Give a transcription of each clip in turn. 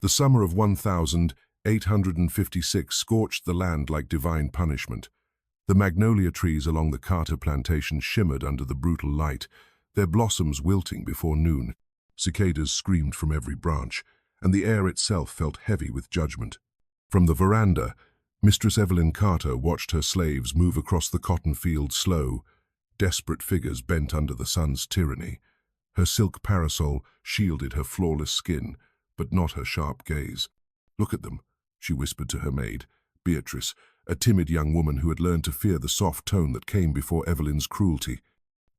The summer of 1856 scorched the land like divine punishment. The magnolia trees along the Carter plantation shimmered under the brutal light, their blossoms wilting before noon. Cicadas screamed from every branch, and the air itself felt heavy with judgment. From the veranda, Mistress Evelyn Carter watched her slaves move across the cotton field slow, desperate figures bent under the sun's tyranny. Her silk parasol shielded her flawless skin, but not her sharp gaze. "Look at them," she whispered to her maid, Beatrice, a timid young woman who had learned to fear the soft tone that came before Evelyn's cruelty.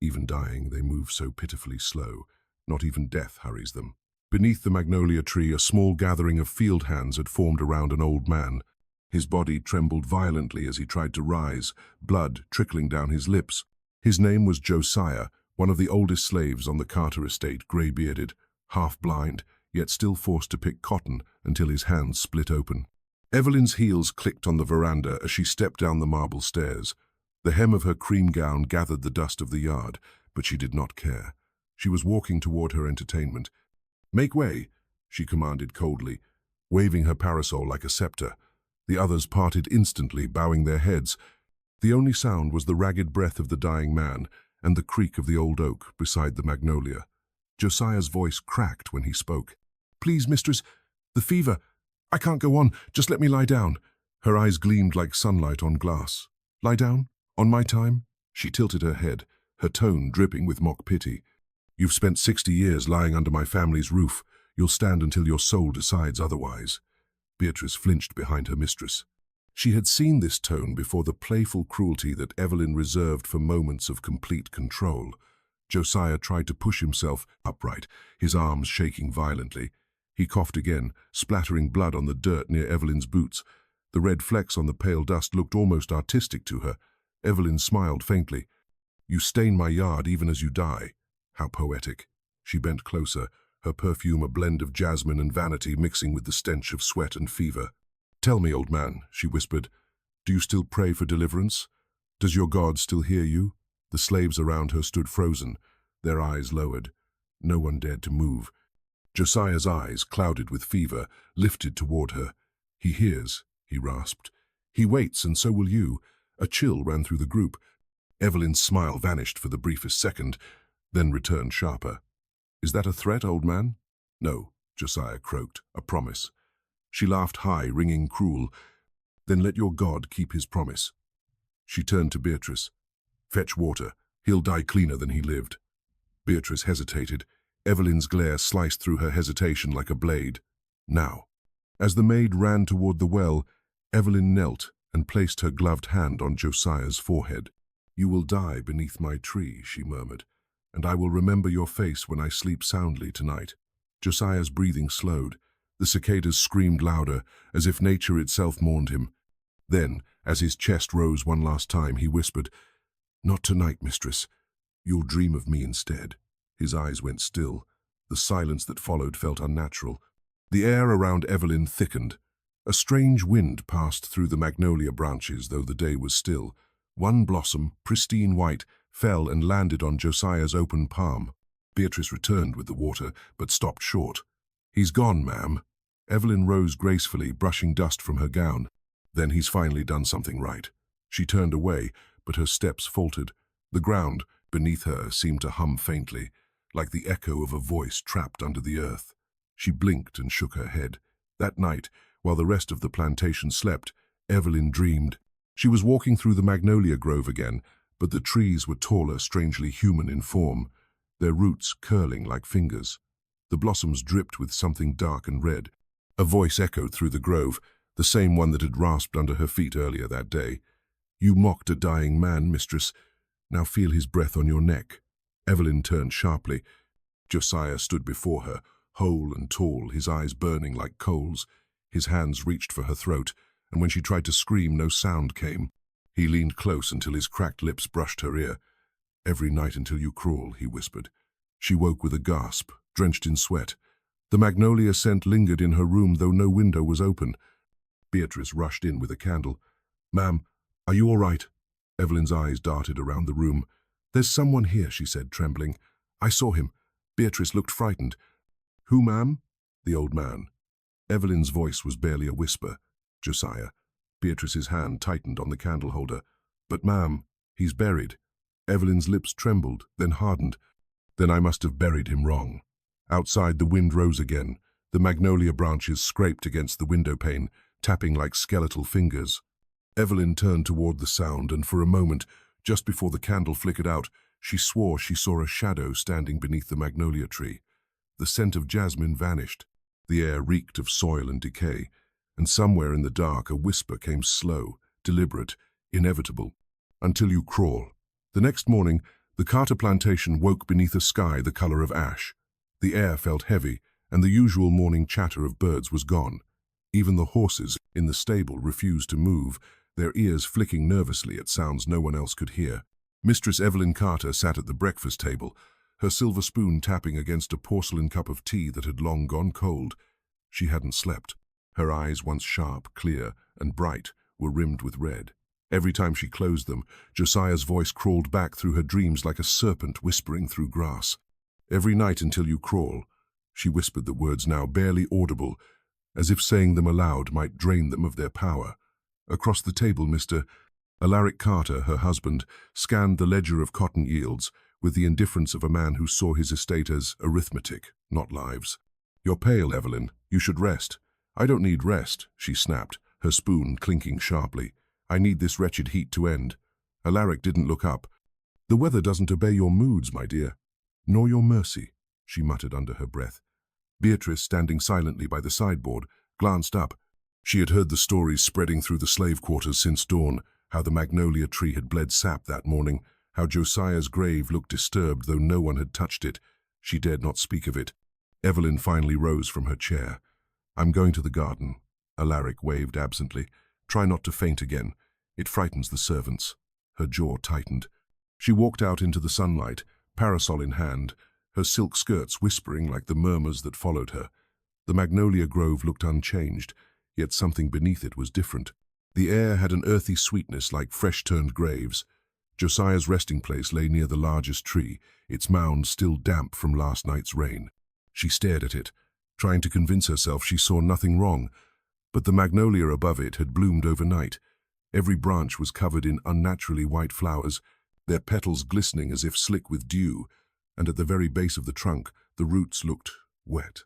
Even dying, they move so pitifully slow. Not even death hurries them. Beneath the magnolia tree, a small gathering of field hands had formed around an old man. His body trembled violently as he tried to rise, blood trickling down his lips. His name was Josiah, one of the oldest slaves on the Carter estate, grey-bearded, half-blind, yet still forced to pick cotton until his hands split open. Evelyn's heels clicked on the veranda as she stepped down the marble stairs. The hem of her cream gown gathered the dust of the yard, but she did not care. She was walking toward her entertainment. "Make way," she commanded coldly, waving her parasol like a scepter. The others parted instantly, bowing their heads. The only sound was the ragged breath of the dying man and the creak of the old oak beside the magnolia. Josiah's voice cracked when he spoke. "Please, mistress, the fever. I can't go on. Just let me lie down." Her eyes gleamed like sunlight on glass. "Lie down? On my time?" She tilted her head, her tone dripping with mock pity. "You've spent 60 years lying under my family's roof. You'll stand until your soul decides otherwise." Beatrice flinched behind her mistress. She had seen this tone before, the playful cruelty that Evelyn reserved for moments of complete control. Josiah tried to push himself upright, his arms shaking violently. He coughed again, splattering blood on the dirt near Evelyn's boots. The red flecks on the pale dust looked almost artistic to her. Evelyn smiled faintly. "You stain my yard even as you die. How poetic." She bent closer, her perfume a blend of jasmine and vanity mixing with the stench of sweat and fever. "Tell me, old man," she whispered, "do you still pray for deliverance? Does your God still hear you?" The slaves around her stood frozen, their eyes lowered. No one dared to move. Josiah's eyes, clouded with fever, lifted toward her. "He hears," he rasped. "He waits, and so will you." A chill ran through the group. Evelyn's smile vanished for the briefest second, then returned sharper. "Is that a threat, old man?" "No," Josiah croaked. "A promise." She laughed high, ringing cruel. "Then let your God keep his promise." She turned to Beatrice. "Fetch water. He'll die cleaner than he lived." Beatrice hesitated. Evelyn's glare sliced through her hesitation like a blade. "Now." As the maid ran toward the well, Evelyn knelt and placed her gloved hand on Josiah's forehead. "You will die beneath my tree," she murmured, "and I will remember your face when I sleep soundly tonight." Josiah's breathing slowed. The cicadas screamed louder, as if nature itself mourned him. Then, as his chest rose one last time, he whispered, "Not tonight, mistress. You'll dream of me instead." His eyes went still. The silence that followed felt unnatural. The air around Evelyn thickened. A strange wind passed through the magnolia branches, though the day was still. One blossom, pristine white, fell and landed on Josiah's open palm. Beatrice returned with the water, but stopped short. "He's gone, ma'am." Evelyn rose gracefully, brushing dust from her gown. "Then he's finally done something right." She turned away, but her steps faltered. The ground beneath her seemed to hum faintly, like the echo of a voice trapped under the earth. She blinked and shook her head. That night, while the rest of the plantation slept, Evelyn dreamed. She was walking through the magnolia grove again, but the trees were taller, strangely human in form, their roots curling like fingers. The blossoms dripped with something dark and red. A voice echoed through the grove, the same one that had rasped under her feet earlier that day. "You mocked a dying man, mistress. Now feel his breath on your neck." Evelyn turned sharply. Josiah stood before her, whole and tall, his eyes burning like coals. His hands reached for her throat, and when she tried to scream, no sound came. He leaned close until his cracked lips brushed her ear. "Every night until you crawl," he whispered. She woke with a gasp, drenched in sweat. The magnolia scent lingered in her room, though no window was open. Beatrice rushed in with a candle. "Ma'am, are you all right?" Evelyn's eyes darted around the room. "There's someone here," she said, trembling. "I saw him." Beatrice looked frightened. "Who, ma'am?" "The old man." Evelyn's voice was barely a whisper. "Josiah." Beatrice's hand tightened on the candle holder. "But ma'am, he's buried." Evelyn's lips trembled, then hardened. "Then I must have buried him wrong." Outside, the wind rose again. The magnolia branches scraped against the window pane, tapping like skeletal fingers. Evelyn turned toward the sound, and for a moment, just before the candle flickered out, she swore she saw a shadow standing beneath the magnolia tree. The scent of jasmine vanished. The air reeked of soil and decay, and somewhere in the dark a whisper came slow, deliberate, inevitable. "Until you crawl." The next morning, the Carter plantation woke beneath a sky the color of ash. The air felt heavy, and the usual morning chatter of birds was gone. Even the horses in the stable refused to move, their ears flicking nervously at sounds no one else could hear. Mistress Evelyn Carter sat at the breakfast table, her silver spoon tapping against a porcelain cup of tea that had long gone cold. She hadn't slept. Her eyes, once sharp, clear, and bright, were rimmed with red. Every time she closed them, Josiah's voice crawled back through her dreams like a serpent whispering through grass. "Every night until you crawl." She whispered the words now barely audible, as if saying them aloud might drain them of their power. Across the table, Mr. Alaric Carter, her husband, scanned the ledger of cotton yields with the indifference of a man who saw his estate as arithmetic, not lives. "You're pale, Evelyn. You should rest." "I don't need rest," she snapped, her spoon clinking sharply. "I need this wretched heat to end." Alaric didn't look up. "The weather doesn't obey your moods, my dear." "Nor your mercy," she muttered under her breath. Beatrice, standing silently by the sideboard, glanced up. She had heard the stories spreading through the slave quarters since dawn, how the magnolia tree had bled sap that morning, how Josiah's grave looked disturbed though no one had touched it. She dared not speak of it. Evelyn finally rose from her chair. "I'm going to the garden." Alaric waved absently. "Try not to faint again. It frightens the servants." Her jaw tightened. She walked out into the sunlight, parasol in hand, her silk skirts whispering like the murmurs that followed her. The magnolia grove looked unchanged, yet something beneath it was different. The air had an earthy sweetness like fresh-turned graves. Josiah's resting place lay near the largest tree, its mound still damp from last night's rain. She stared at it, trying to convince herself she saw nothing wrong, but the magnolia above it had bloomed overnight. Every branch was covered in unnaturally white flowers, their petals glistening as if slick with dew, and at the very base of the trunk, the roots looked wet.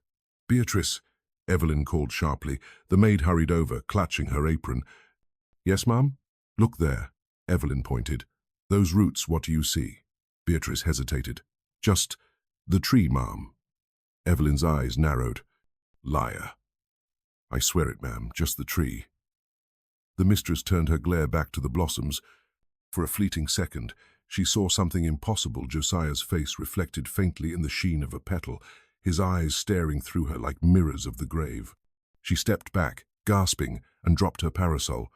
"Beatrice," Evelyn called sharply. The maid hurried over, clutching her apron. "Yes, ma'am?" "Look there," Evelyn pointed. "Those roots, what do you see?" Beatrice hesitated. "Just the tree, ma'am." Evelyn's eyes narrowed. "Liar." "I swear it, ma'am, just the tree." The mistress turned her glare back to the blossoms. For a fleeting second, she saw something impossible. Josiah's face reflected faintly in the sheen of a petal, his eyes staring through her like mirrors of the grave. She stepped back, gasping, and dropped her parasol.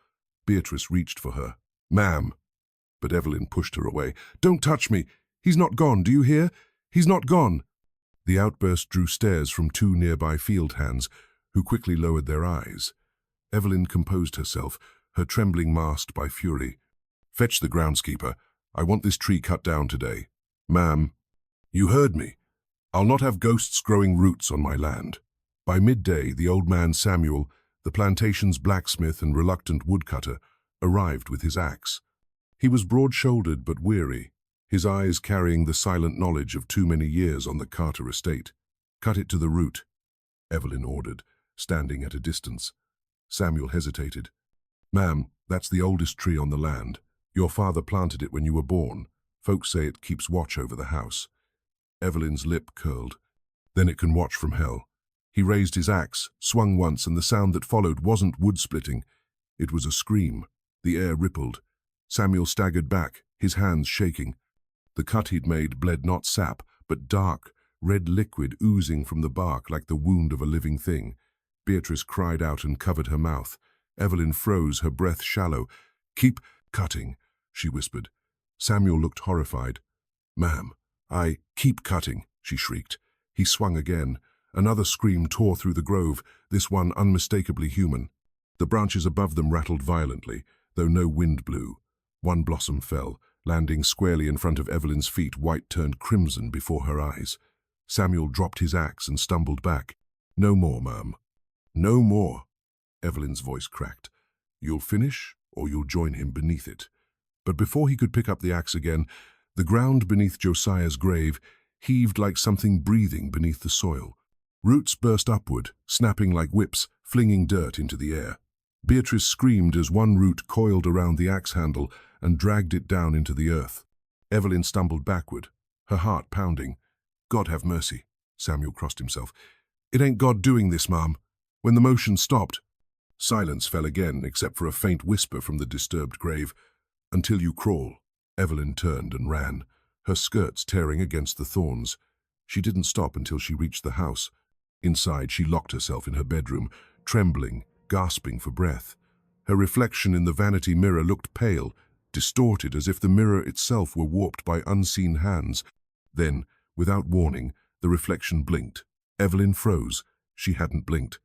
Beatrice reached for her. "Ma'am." But Evelyn pushed her away. "Don't touch me! He's not gone, do you hear? He's not gone!" The outburst drew stares from two nearby field hands, who quickly lowered their eyes. Evelyn composed herself, her trembling masked by fury. "Fetch the groundskeeper. I want this tree cut down today." "Ma'am." "You heard me. I'll not have ghosts growing roots on my land." By midday, the old man Samuel, the plantation's blacksmith and reluctant woodcutter, arrived with his axe. He was broad-shouldered but weary, his eyes carrying the silent knowledge of too many years on the Carter estate. "Cut it to the root," Evelyn ordered, standing at a distance. Samuel hesitated. "Ma'am, that's the oldest tree on the land. Your father planted it when you were born. Folks say it keeps watch over the house." Evelyn's lip curled. "Then it can watch from hell." He raised his axe, swung once, and the sound that followed wasn't wood-splitting. It was a scream. The air rippled. Samuel staggered back, his hands shaking. The cut he'd made bled not sap, but dark, red liquid oozing from the bark like the wound of a living thing. Beatrice cried out and covered her mouth. Evelyn froze, her breath shallow. "Keep cutting," she whispered. Samuel looked horrified. "Ma'am, keep cutting," she shrieked. He swung again. Another scream tore through the grove, this one unmistakably human. The branches above them rattled violently, though no wind blew. One blossom fell, landing squarely in front of Evelyn's feet, white turned crimson before her eyes. Samuel dropped his axe and stumbled back. "No more, ma'am." No more, Evelyn's voice cracked. You'll finish, or you'll join him beneath it. But before he could pick up the axe again, the ground beneath Josiah's grave heaved like something breathing beneath the soil. Roots burst upward, snapping like whips, flinging dirt into the air. Beatrice screamed as one root coiled around the axe handle and dragged it down into the earth. Evelyn stumbled backward, her heart pounding. God have mercy, Samuel crossed himself. It ain't God doing this, Ma'am. When the motion stopped, silence fell again except for a faint whisper from the disturbed grave. Until you crawl. Evelyn turned and ran, her skirts tearing against the thorns. She didn't stop until she reached the house. Inside, she locked herself in her bedroom, trembling, gasping for breath. Her reflection in the vanity mirror looked pale, distorted as if the mirror itself were warped by unseen hands. Then, without warning, the reflection blinked. Evelyn froze. She hadn't blinked.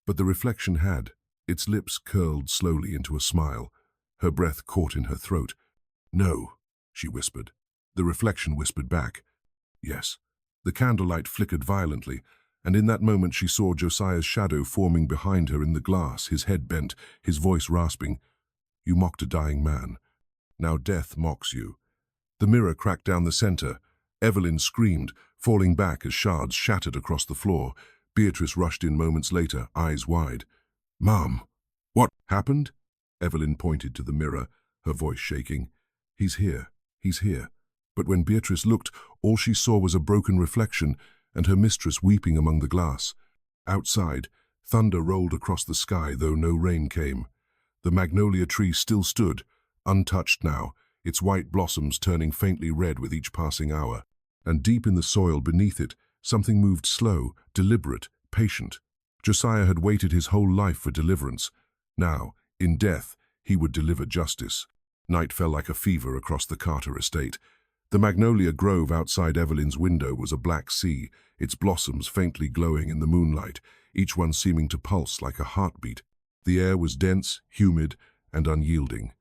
But the reflection had. Its lips curled slowly into a smile. Her breath caught in her throat. No, she whispered. The reflection whispered back. Yes. The candlelight flickered violently, and in that moment she saw Josiah's shadow forming behind her in the glass, his head bent, his voice rasping. You mocked a dying man. Now death mocks you. The mirror cracked down the center. Evelyn screamed, falling back as shards shattered across the floor. Beatrice rushed in moments later, eyes wide. Mom, what happened? Evelyn pointed to the mirror, her voice shaking. He's here. He's here. But when Beatrice looked, all she saw was a broken reflection and her mistress weeping among the glass. Outside, thunder rolled across the sky, though no rain came. The magnolia tree still stood, untouched now, its white blossoms turning faintly red with each passing hour. And deep in the soil beneath it, something moved slow, deliberate, patient. Josiah had waited his whole life for deliverance. Now, in death, he would deliver justice. Night fell like a fever across the Carter estate. The magnolia grove outside Evelyn's window was a black sea, its blossoms faintly glowing in the moonlight, each one seeming to pulse like a heartbeat. The air was dense, humid, and unyielding.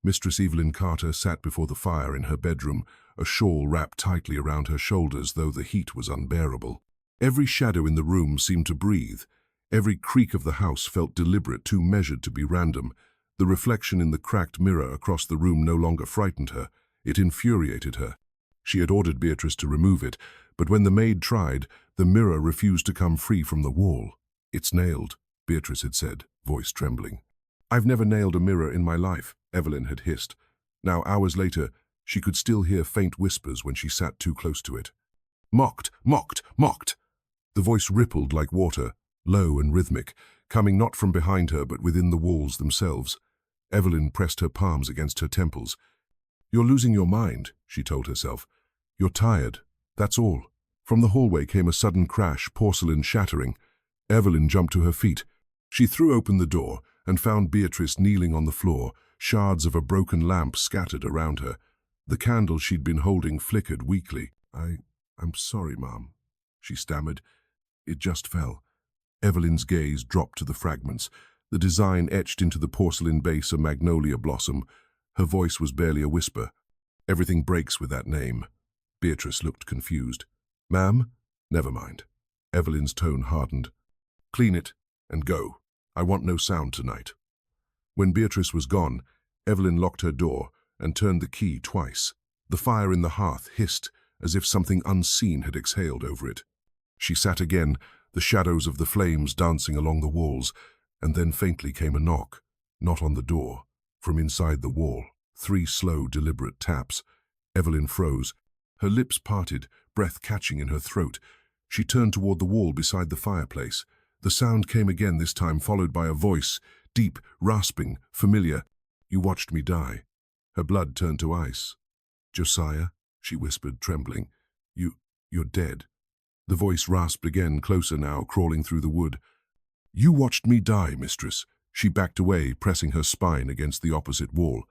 Mistress Evelyn Carter sat before the fire in her bedroom, a shawl wrapped tightly around her shoulders, though the heat was unbearable. Every shadow in the room seemed to breathe. Every creak of the house felt deliberate, too measured to be random. The reflection in the cracked mirror across the room no longer frightened her. It infuriated her. She had ordered Beatrice to remove it, but when the maid tried, the mirror refused to come free from the wall. It's nailed, Beatrice had said, voice trembling. I've never nailed a mirror in my life, Evelyn had hissed. Now, hours later, she could still hear faint whispers when she sat too close to it. Mocked, mocked, mocked! The voice rippled like water, low and rhythmic, coming not from behind her but within the walls themselves. Evelyn pressed her palms against her temples. You're losing your mind, she told herself. You're tired, that's all. From the hallway came a sudden crash, porcelain shattering. Evelyn jumped to her feet. She threw open the door and found Beatrice kneeling on the floor, shards of a broken lamp scattered around her. The candle she'd been holding flickered weakly. I'm sorry, Mom, she stammered. It just fell. Evelyn's gaze dropped to the fragments. The design etched into the porcelain base a magnolia blossom. Her voice was barely a whisper. Everything breaks with that name. Beatrice looked confused. Ma'am? Never mind. Evelyn's tone hardened. Clean it and go. I want no sound tonight. When Beatrice was gone, Evelyn locked her door and turned the key twice. The fire in the hearth hissed as if something unseen had exhaled over it. She sat again, the shadows of the flames dancing along the walls, and then faintly came a knock, not on the door. From inside the wall, 3 slow, deliberate taps. Evelyn froze, her lips parted, breath catching in her throat. She turned toward the wall beside the fireplace. The sound came again, this time followed by a voice, deep, rasping, familiar. You watched me die. Her blood turned to ice. Josiah, she whispered, trembling. You're dead. The voice rasped again, closer now, crawling through the wood. You watched me die, Mistress. She backed away, pressing her spine against the opposite wall.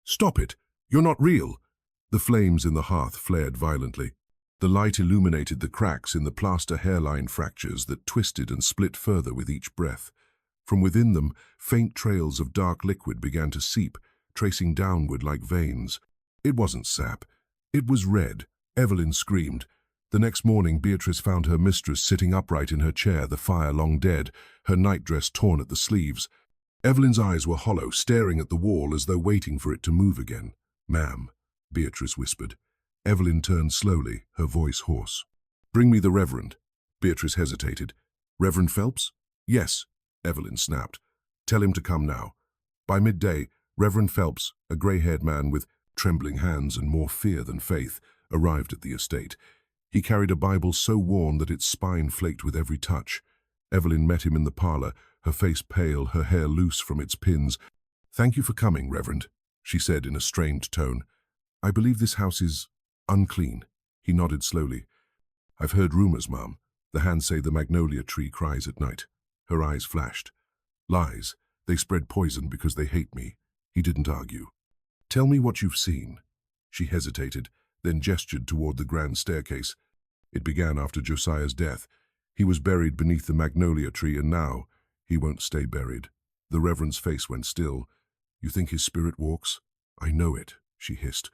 Stop it! You're not real! The flames in the hearth flared violently. The light illuminated the cracks in the plaster hairline fractures that twisted and split further with each breath. From within them, faint trails of dark liquid began to seep, tracing downward like veins. It wasn't sap. It was red. Evelyn screamed. The next morning, Beatrice found her mistress sitting upright in her chair, the fire long dead, her nightdress torn at the sleeves. Evelyn's eyes were hollow, staring at the wall as though waiting for it to move again. "Ma'am," Beatrice whispered. Evelyn turned slowly, her voice hoarse. "Bring me the Reverend." Beatrice hesitated. "Reverend Phelps?" "Yes," Evelyn snapped. "Tell him to come now." By midday, Reverend Phelps, a grey-haired man with trembling hands and more fear than faith, arrived at the estate. He carried a Bible so worn that its spine flaked with every touch. Evelyn met him in the parlor, her face pale, her hair loose from its pins. "Thank you for coming, Reverend," she said in a strained tone. "I believe this house is unclean." He nodded slowly. "I've heard rumors, ma'am. The hands say the magnolia tree cries at night." Her eyes flashed. "Lies. They spread poison because they hate me." He didn't argue. "Tell me what you've seen." She hesitated, then gestured toward the grand staircase. It began after Josiah's death. He was buried beneath the magnolia tree, and now he won't stay buried. The Reverend's face went still. "You think his spirit walks?" "I know it," she hissed.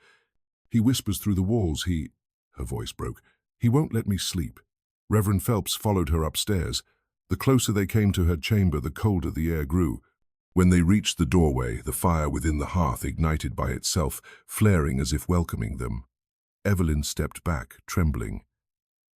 "He whispers through the walls. Her voice broke. "He won't let me sleep." Reverend Phelps followed her upstairs. The closer they came to her chamber, the colder the air grew. When they reached the doorway, the fire within the hearth ignited by itself, flaring as if welcoming them. Evelyn stepped back, trembling.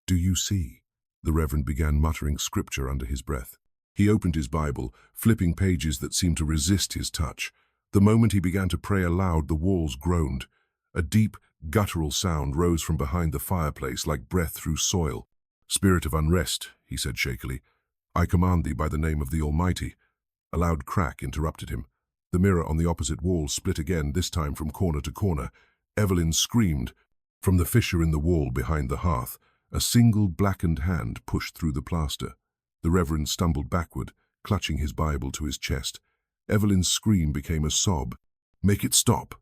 "Do you see?" The Reverend began muttering scripture under his breath. He opened his Bible, flipping pages that seemed to resist his touch. The moment he began to pray aloud, the walls groaned. A deep, guttural sound rose from behind the fireplace like breath through soil. "Spirit of unrest," he said shakily, "I command thee by the name of the Almighty." A loud crack interrupted him. The mirror on the opposite wall split again, this time from corner to corner. Evelyn screamed. From the fissure in the wall behind the hearth, a single blackened hand pushed through the plaster. The Reverend stumbled backward, clutching his Bible to his chest. Evelyn's scream became a sob. "Make it stop!"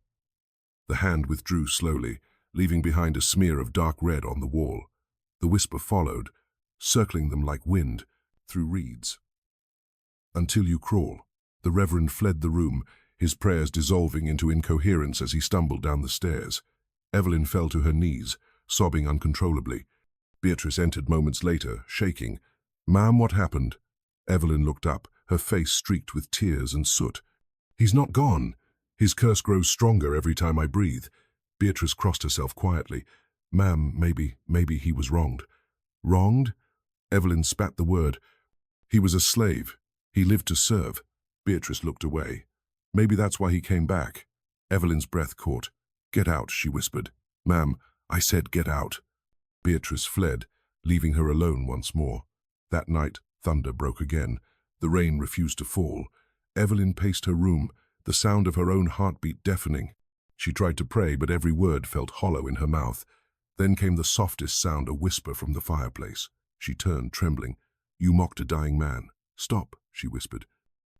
The hand withdrew slowly, leaving behind a smear of dark red on the wall. The whisper followed, circling them like wind through reeds. "Until you crawl." The Reverend fled the room, his prayers dissolving into incoherence as he stumbled down the stairs. Evelyn fell to her knees, sobbing uncontrollably. Beatrice entered moments later, shaking. "Ma'am, what happened?" Evelyn looked up, her face streaked with tears and soot. "He's not gone. His curse grows stronger every time I breathe." Beatrice crossed herself quietly. "Ma'am, maybe he was wronged." "Wronged?" Evelyn spat the word. "He was a slave. He lived to serve." Beatrice looked away. "Maybe that's why he came back." Evelyn's breath caught. "Get out," she whispered. "Ma'am, I said get out." Beatrice fled, leaving her alone once more. That night, thunder broke again. The rain refused to fall. Evelyn paced her room, the sound of her own heartbeat deafening. She tried to pray, but every word felt hollow in her mouth. Then came the softest sound, a whisper from the fireplace. She turned, trembling. "You mocked a dying man. Stop," she whispered.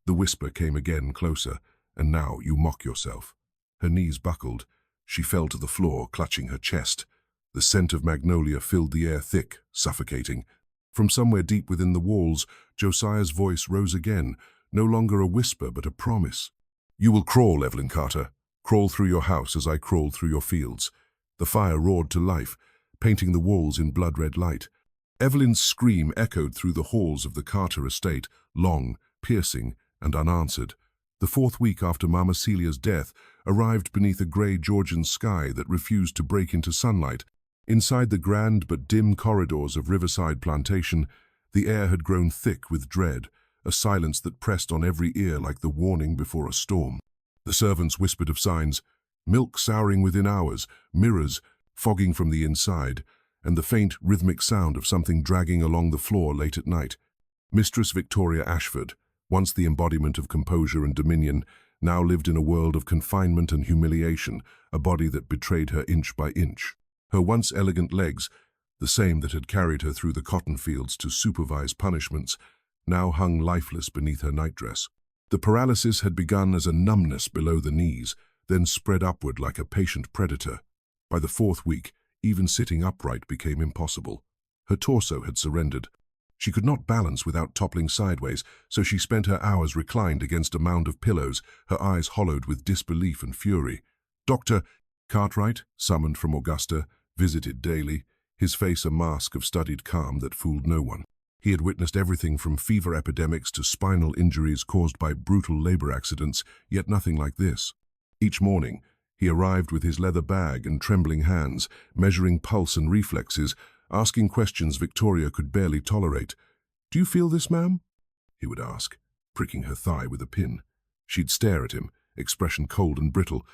The whisper came again, closer. "And now you mock yourself." Her knees buckled. She fell to the floor, clutching her chest. The scent of magnolia filled the air thick, suffocating. From somewhere deep within the walls, Josiah's voice rose again, no longer a whisper but a promise. "You will crawl, Evelyn Carter. Crawl through your house as I crawled through your fields." The fire roared to life, painting the walls in blood-red light. Evelyn's scream echoed through the halls of the Carter estate, long, piercing, and unanswered. The fourth week after Mama Celia's death arrived beneath a grey Georgian sky that refused to break into sunlight. Inside the grand but dim corridors of Riverside Plantation, the air had grown thick with dread, a silence that pressed on every ear like the warning before a storm. The servants whispered of signs, milk souring within hours, mirrors fogging from the inside, and the faint, rhythmic sound of something dragging along the floor late at night. Mistress Victoria Ashford, once the embodiment of composure and dominion, now lived in a world of confinement and humiliation, a body that betrayed her inch by inch. Her once elegant legs, the same that had carried her through the cotton fields to supervise punishments, now hung lifeless beneath her nightdress. The paralysis had begun as a numbness below the knees, then spread upward like a patient predator. By the fourth week, even sitting upright became impossible. Her torso had surrendered. She could not balance without toppling sideways, so she spent her hours reclined against a mound of pillows, her eyes hollowed with disbelief and fury. Dr. Cartwright, summoned from Augusta, visited daily. his face a mask of studied calm that fooled no one. He had witnessed everything from fever epidemics to spinal injuries caused by brutal labor accidents, yet nothing like this. Each morning, he arrived with his leather bag and trembling hands, measuring pulse and reflexes, asking questions Victoria could barely tolerate. "Do you feel this, ma'am?" he would ask, pricking her thigh with a pin. She'd stare at him, expression cold and brittle.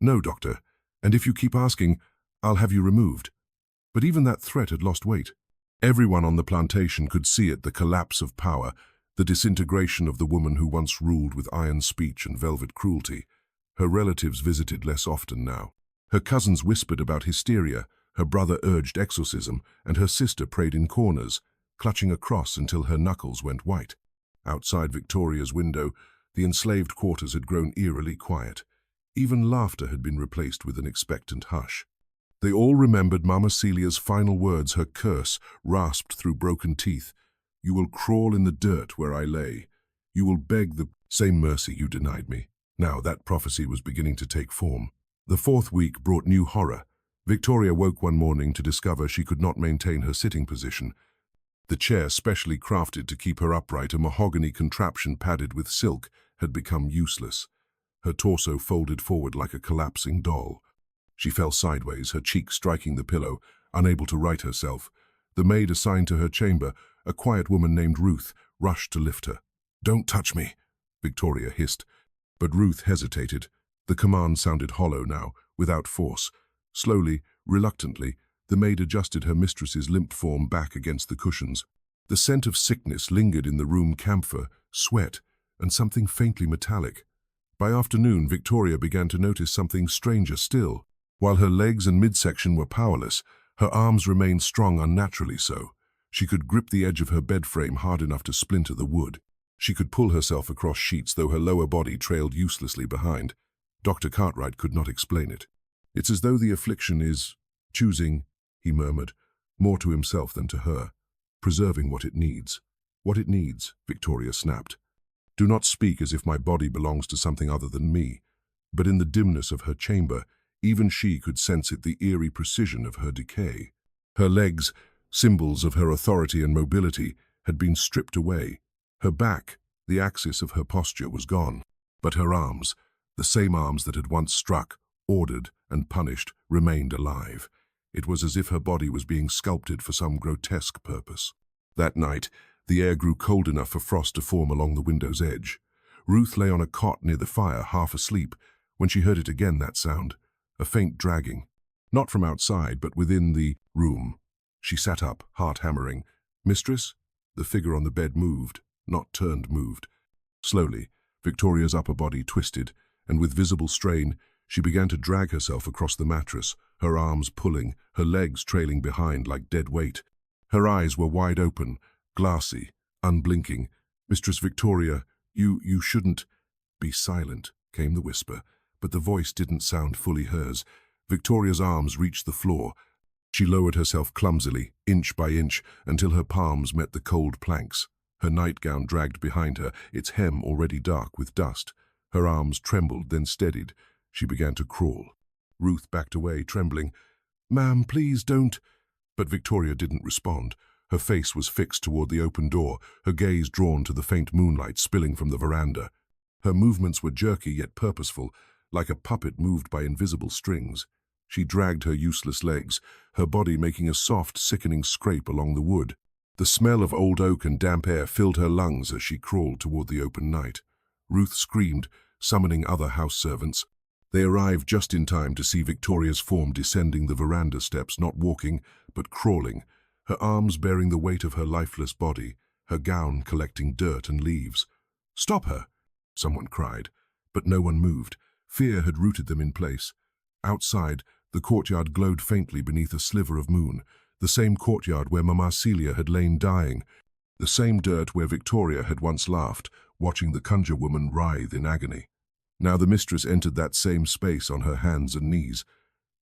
"No, doctor, and if you keep asking, I'll have you removed." But even that threat had lost weight. Everyone on the plantation could see it, the collapse of power, the disintegration of the woman who once ruled with iron speech and velvet cruelty. Her relatives visited less often now. Her cousins whispered about hysteria, her brother urged exorcism, and her sister prayed in corners, clutching a cross until her knuckles went white. Outside Victoria's window, the enslaved quarters had grown eerily quiet. Even laughter had been replaced with an expectant hush. They all remembered Mama Celia's final words, her curse, rasped through broken teeth. "You will crawl in the dirt where I lay. You will beg the same mercy you denied me." Now that prophecy was beginning to take form. The fourth week brought new horror. Victoria woke one morning to discover she could not maintain her sitting position. The chair, specially crafted to keep her upright, a mahogany contraption padded with silk, had become useless. Her torso folded forward like a collapsing doll. She fell sideways, her cheek striking the pillow, unable to right herself. The maid assigned to her chamber, a quiet woman named Ruth, rushed to lift her. "Don't touch me," Victoria hissed. But Ruth hesitated. The command sounded hollow now, without force. Slowly, reluctantly, the maid adjusted her mistress's limp form back against the cushions. The scent of sickness lingered in the room, camphor, sweat, and something faintly metallic. By afternoon, Victoria began to notice something stranger still. While her legs and midsection were powerless, her arms remained strong unnaturally so. She could grip the edge of her bed frame hard enough to splinter the wood. She could pull herself across sheets, though her lower body trailed uselessly behind. Dr. Cartwright could not explain it. "It's as though the affliction is choosing," he murmured, more to himself than to her, "preserving what it needs." "What it needs," Victoria snapped. "Do not speak as if my body belongs to something other than me." But in the dimness of her chamber, even she could sense it, the eerie precision of her decay. Her legs, symbols of her authority and mobility, had been stripped away. Her back, the axis of her posture, was gone. But her arms, the same arms that had once struck, ordered, and punished, remained alive. It was as if her body was being sculpted for some grotesque purpose. That night, the air grew cold enough for frost to form along the window's edge. Ruth lay on a cot near the fire, half asleep, when she heard it again, that sound. A faint dragging. Not from outside, but within the room. She sat up, heart hammering. "Mistress?" The figure on the bed moved, not turned, moved. Slowly, Victoria's upper body twisted, and with visible strain, she began to drag herself across the mattress, her arms pulling, her legs trailing behind like dead weight. Her eyes were wide open, glassy, unblinking. "Mistress Victoria, you shouldn't—" "Be silent," came the whisper, but the voice didn't sound fully hers. Victoria's arms reached the floor. She lowered herself clumsily, inch by inch, until her palms met the cold planks. Her nightgown dragged behind her, its hem already dark with dust. Her arms trembled, then steadied. She began to crawl. Ruth backed away, trembling. "Ma'am, please don't—" But Victoria didn't respond. Her face was fixed toward the open door, her gaze drawn to the faint moonlight spilling from the veranda. Her movements were jerky yet purposeful, like a puppet moved by invisible strings. She dragged her useless legs, her body making a soft, sickening scrape along the wood. The smell of old oak and damp air filled her lungs as she crawled toward the open night. Ruth screamed, summoning other house servants. They arrived just in time to see Victoria's form descending the veranda steps, not walking, but crawling, her arms bearing the weight of her lifeless body, her gown collecting dirt and leaves. "Stop her!" someone cried, but no one moved. Fear had rooted them in place. Outside, the courtyard glowed faintly beneath a sliver of moon, the same courtyard where Mama Celia had lain dying, the same dirt where Victoria had once laughed, watching the conjure woman writhe in agony. Now the mistress entered that same space on her hands and knees.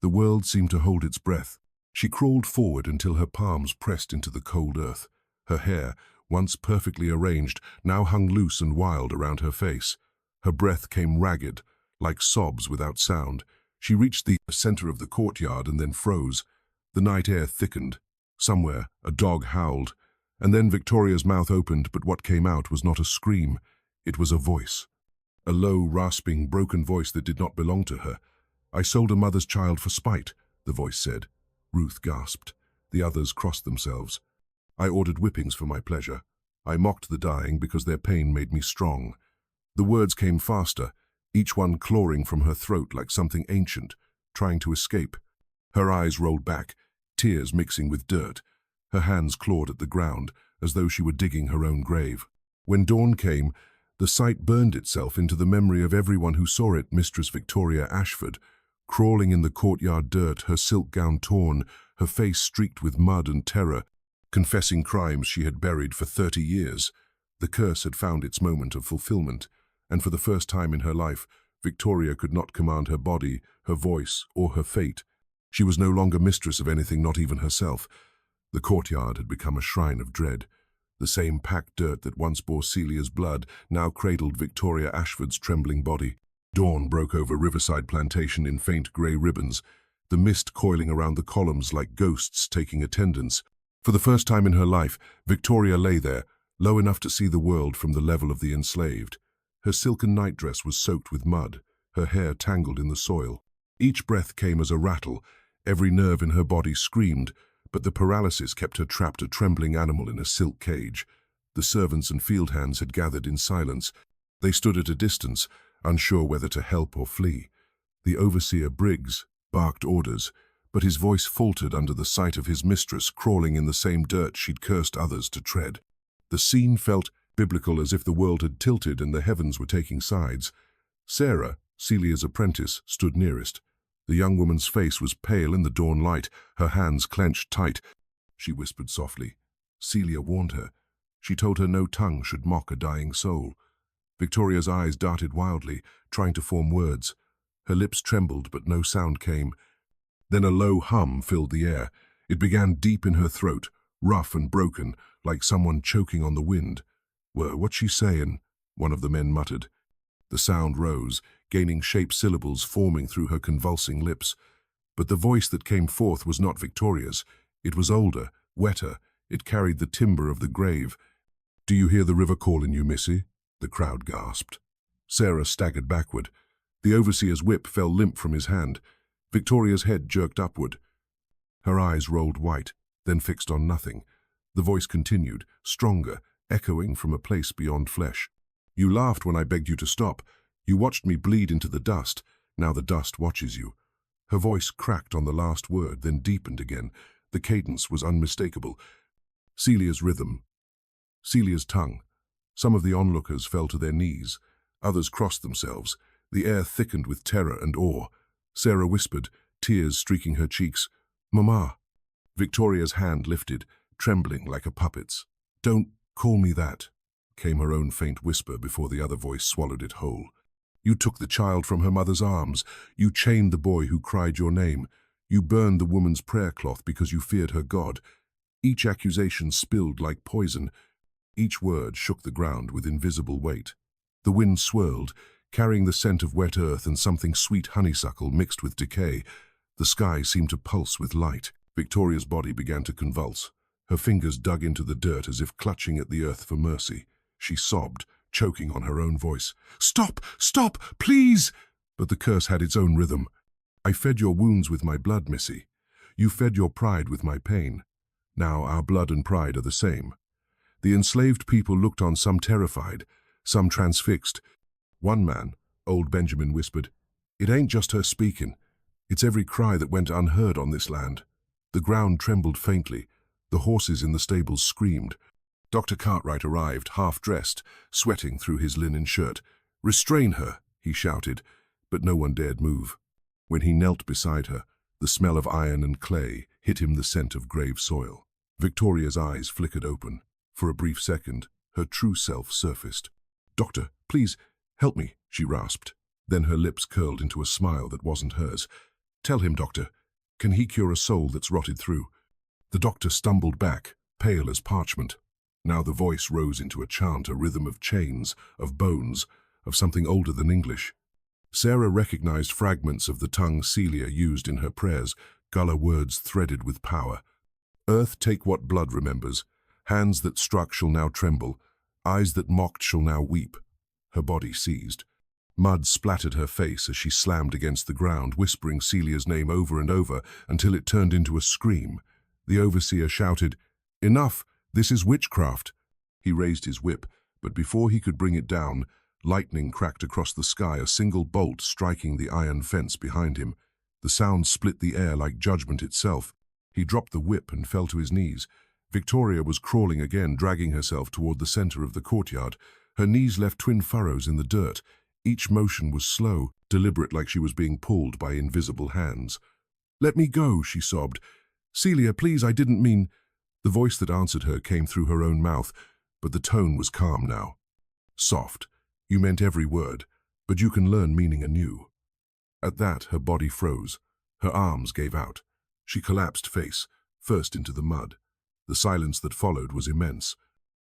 The world seemed to hold its breath. She crawled forward until her palms pressed into the cold earth. Her hair, once perfectly arranged, now hung loose and wild around her face. Her breath came ragged, like sobs without sound. She reached the center of the courtyard and then froze. The night air thickened. Somewhere, a dog howled. And then Victoria's mouth opened, but what came out was not a scream. It was a voice. A low, rasping, broken voice that did not belong to her. "I sold a mother's child for spite," the voice said. Ruth gasped. The others crossed themselves. "I ordered whippings for my pleasure. I mocked the dying because their pain made me strong." The words came faster, each one clawing from her throat like something ancient, trying to escape. Her eyes rolled back, tears mixing with dirt. Her hands clawed at the ground, as though she were digging her own grave. When dawn came, the sight burned itself into the memory of everyone who saw it. Mistress Victoria Ashford, crawling in the courtyard dirt, her silk gown torn, her face streaked with mud and terror, confessing crimes she had buried for 30 years. The curse had found its moment of fulfillment, and for the first time in her life, Victoria could not command her body, her voice, or her fate. She was no longer mistress of anything, not even herself. The courtyard had become a shrine of dread. The same packed dirt that once bore Celia's blood now cradled Victoria Ashford's trembling body. Dawn broke over Riverside Plantation in faint grey ribbons, the mist coiling around the columns like ghosts taking attendance. For the first time in her life, Victoria lay there, low enough to see the world from the level of the enslaved. Her silken nightdress was soaked with mud, her hair tangled in the soil. Each breath came as a rattle. Every nerve in her body screamed, but the paralysis kept her trapped, a trembling animal in a silk cage. The servants and field hands had gathered in silence. They stood at a distance, unsure whether to help or flee. The overseer Briggs barked orders, but his voice faltered under the sight of his mistress crawling in the same dirt she'd cursed others to tread. The scene felt biblical, as if the world had tilted and the heavens were taking sides. Sarah, Celia's apprentice, stood nearest. The young woman's face was pale in the dawn light, her hands clenched tight. She whispered softly. Celia warned her. She told her no tongue should mock a dying soul. Victoria's eyes darted wildly, trying to form words. Her lips trembled, but no sound came. Then a low hum filled the air. It began deep in her throat, rough and broken, like someone choking on the wind. "What's she sayin'?" one of the men muttered. The sound rose, gaining shape, syllables forming through her convulsing lips. But the voice that came forth was not Victoria's. It was older, wetter. It carried the timbre of the grave. "Do you hear the river calling you, missy?" the crowd gasped. Sarah staggered backward. The overseer's whip fell limp from his hand. Victoria's head jerked upward. Her eyes rolled white, then fixed on nothing. The voice continued, stronger, echoing from a place beyond flesh. "You laughed when I begged you to stop. You watched me bleed into the dust. Now the dust watches you." Her voice cracked on the last word, then deepened again. The cadence was unmistakable. Celia's rhythm. Celia's tongue. Some of the onlookers fell to their knees. Others crossed themselves. The air thickened with terror and awe. Sarah whispered, tears streaking her cheeks, "Mama." Victoria's hand lifted, trembling like a puppet's. "Don't call me that," came her own faint whisper before the other voice swallowed it whole. "You took the child from her mother's arms. You chained the boy who cried your name. You burned the woman's prayer cloth because you feared her God." Each accusation spilled like poison. Each word shook the ground with invisible weight. The wind swirled, carrying the scent of wet earth and something sweet honeysuckle mixed with decay. The sky seemed to pulse with light. Victoria's body began to convulse. Her fingers dug into the dirt as if clutching at the earth for mercy. She sobbed, choking on her own voice. "Stop! Stop! Please!" But the curse had its own rhythm. "I fed your wounds with my blood, missy. You fed your pride with my pain. Now our blood and pride are the same." The enslaved people looked on, some terrified, some transfixed. One man, old Benjamin, whispered, "It ain't just her speaking. It's every cry that went unheard on this land." The ground trembled faintly. The horses in the stables screamed. Dr. Cartwright arrived, half-dressed, sweating through his linen shirt. "Restrain her," he shouted, but no one dared move. When he knelt beside her, the smell of iron and clay hit him, the scent of grave soil. Victoria's eyes flickered open. For a brief second, her true self surfaced. "Doctor, please, help me," she rasped. Then her lips curled into a smile that wasn't hers. "Tell him, doctor. Can he cure a soul that's rotted through?" The doctor stumbled back, pale as parchment. Now the voice rose into a chant, a rhythm of chains, of bones, of something older than English. Sarah recognized fragments of the tongue Celia used in her prayers, gullah words threaded with power. Earth, take what blood remembers. Hands that struck shall now tremble. Eyes that mocked shall now weep. Her body seized. Mud splattered her face as she slammed against the ground, whispering Celia's name over and over until it turned into a scream. The overseer shouted, "Enough! This is witchcraft!" He raised his whip, but before he could bring it down, lightning cracked across the sky, a single bolt striking the iron fence behind him. The sound split the air like judgment itself. He dropped the whip and fell to his knees. Victoria was crawling again, dragging herself toward the center of the courtyard. Her knees left twin furrows in the dirt. Each motion was slow, deliberate, like she was being pulled by invisible hands. "Let me go," she sobbed. "Celia, please, I didn't mean—" The voice that answered her came through her own mouth, but the tone was calm now. Soft. "You meant every word, but you can learn meaning anew." At that, her body froze. Her arms gave out. She collapsed face first into the mud. The silence that followed was immense.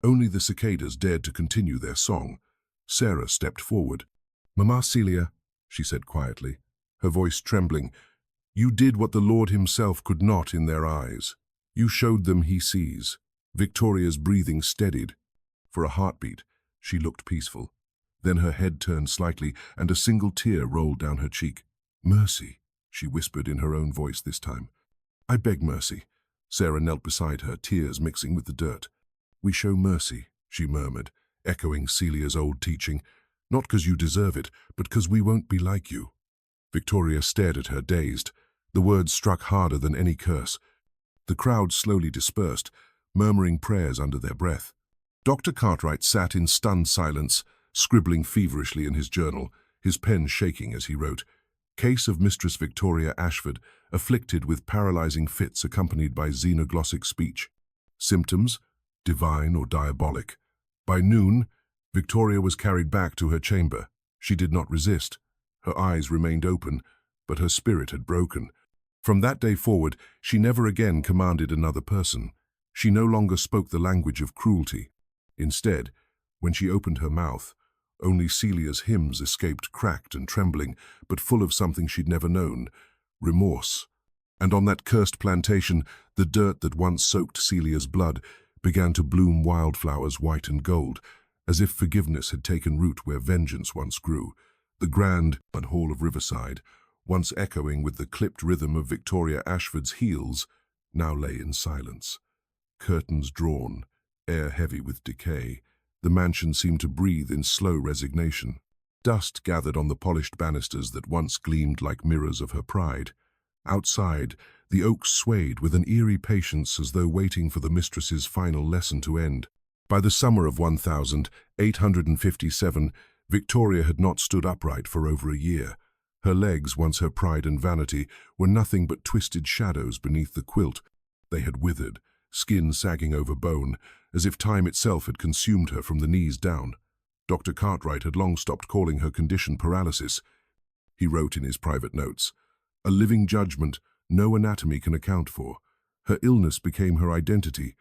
Only the cicadas dared to continue their song. Sarah stepped forward. "Mama Celia," she said quietly, her voice trembling, "you did what the Lord himself could not in their eyes. You showed them he sees." Victoria's breathing steadied. For a heartbeat, she looked peaceful. Then her head turned slightly, and a single tear rolled down her cheek. "Mercy," she whispered in her own voice this time. "I beg mercy." Sarah knelt beside her, tears mixing with the dirt. "We show mercy," she murmured, echoing Celia's old teaching. "Not because you deserve it, but because we won't be like you." Victoria stared at her, dazed. The words struck harder than any curse. The crowd slowly dispersed, murmuring prayers under their breath. Dr. Cartwright sat in stunned silence, scribbling feverishly in his journal, his pen shaking as he wrote, "Case of Mistress Victoria Ashford, afflicted with paralyzing fits accompanied by xenoglossic speech. Symptoms, divine or diabolic." By noon, Victoria was carried back to her chamber. She did not resist. Her eyes remained open, but her spirit had broken. From that day forward, she never again commanded another person. She no longer spoke the language of cruelty. Instead, when she opened her mouth, only Celia's hymns escaped, cracked and trembling, but full of something she'd never known, remorse. And on that cursed plantation, the dirt that once soaked Celia's blood began to bloom wildflowers white and gold, as if forgiveness had taken root where vengeance once grew. The grand hall of Riverside, once echoing with the clipped rhythm of Victoria Ashford's heels, now lay in silence. Curtains drawn, air heavy with decay, the mansion seemed to breathe in slow resignation. Dust gathered on the polished banisters that once gleamed like mirrors of her pride. Outside, the oaks swayed with an eerie patience as though waiting for the mistress's final lesson to end. By the summer of 1857, Victoria had not stood upright for over a year. Her legs, once her pride and vanity, were nothing but twisted shadows beneath the quilt. They had withered, skin sagging over bone, as if time itself had consumed her from the knees down. Dr. Cartwright had long stopped calling her condition paralysis. He wrote in his private notes, "A living judgment no anatomy can account for. Her illness became her identity.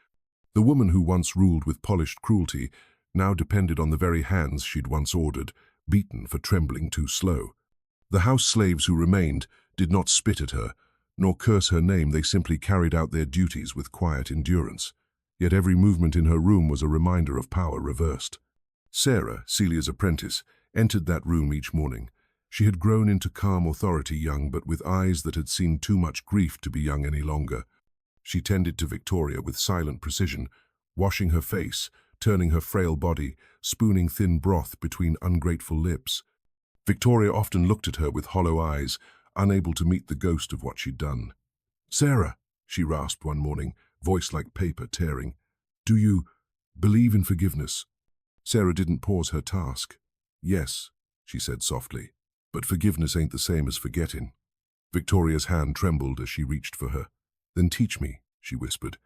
The woman who once ruled with polished cruelty now depended on the very hands she'd once ordered, beaten for trembling too slow. The house slaves who remained did not spit at her, nor curse her name. They simply carried out their duties with quiet endurance. Yet every movement in her room was a reminder of power reversed." Sarah, Celia's apprentice, entered that room each morning. She had grown into calm authority, young but with eyes that had seen too much grief to be young any longer. She tended to Victoria with silent precision, washing her face, turning her frail body, spooning thin broth between ungrateful lips. Victoria often looked at her with hollow eyes, unable to meet the ghost of what she'd done. "Sarah," she rasped one morning, voice like paper tearing, "do you believe in forgiveness?" Sarah didn't pause her task. "Yes," she said softly, "but forgiveness ain't the same as forgetting." Victoria's hand trembled as she reached for her. "Then teach me," she whispered.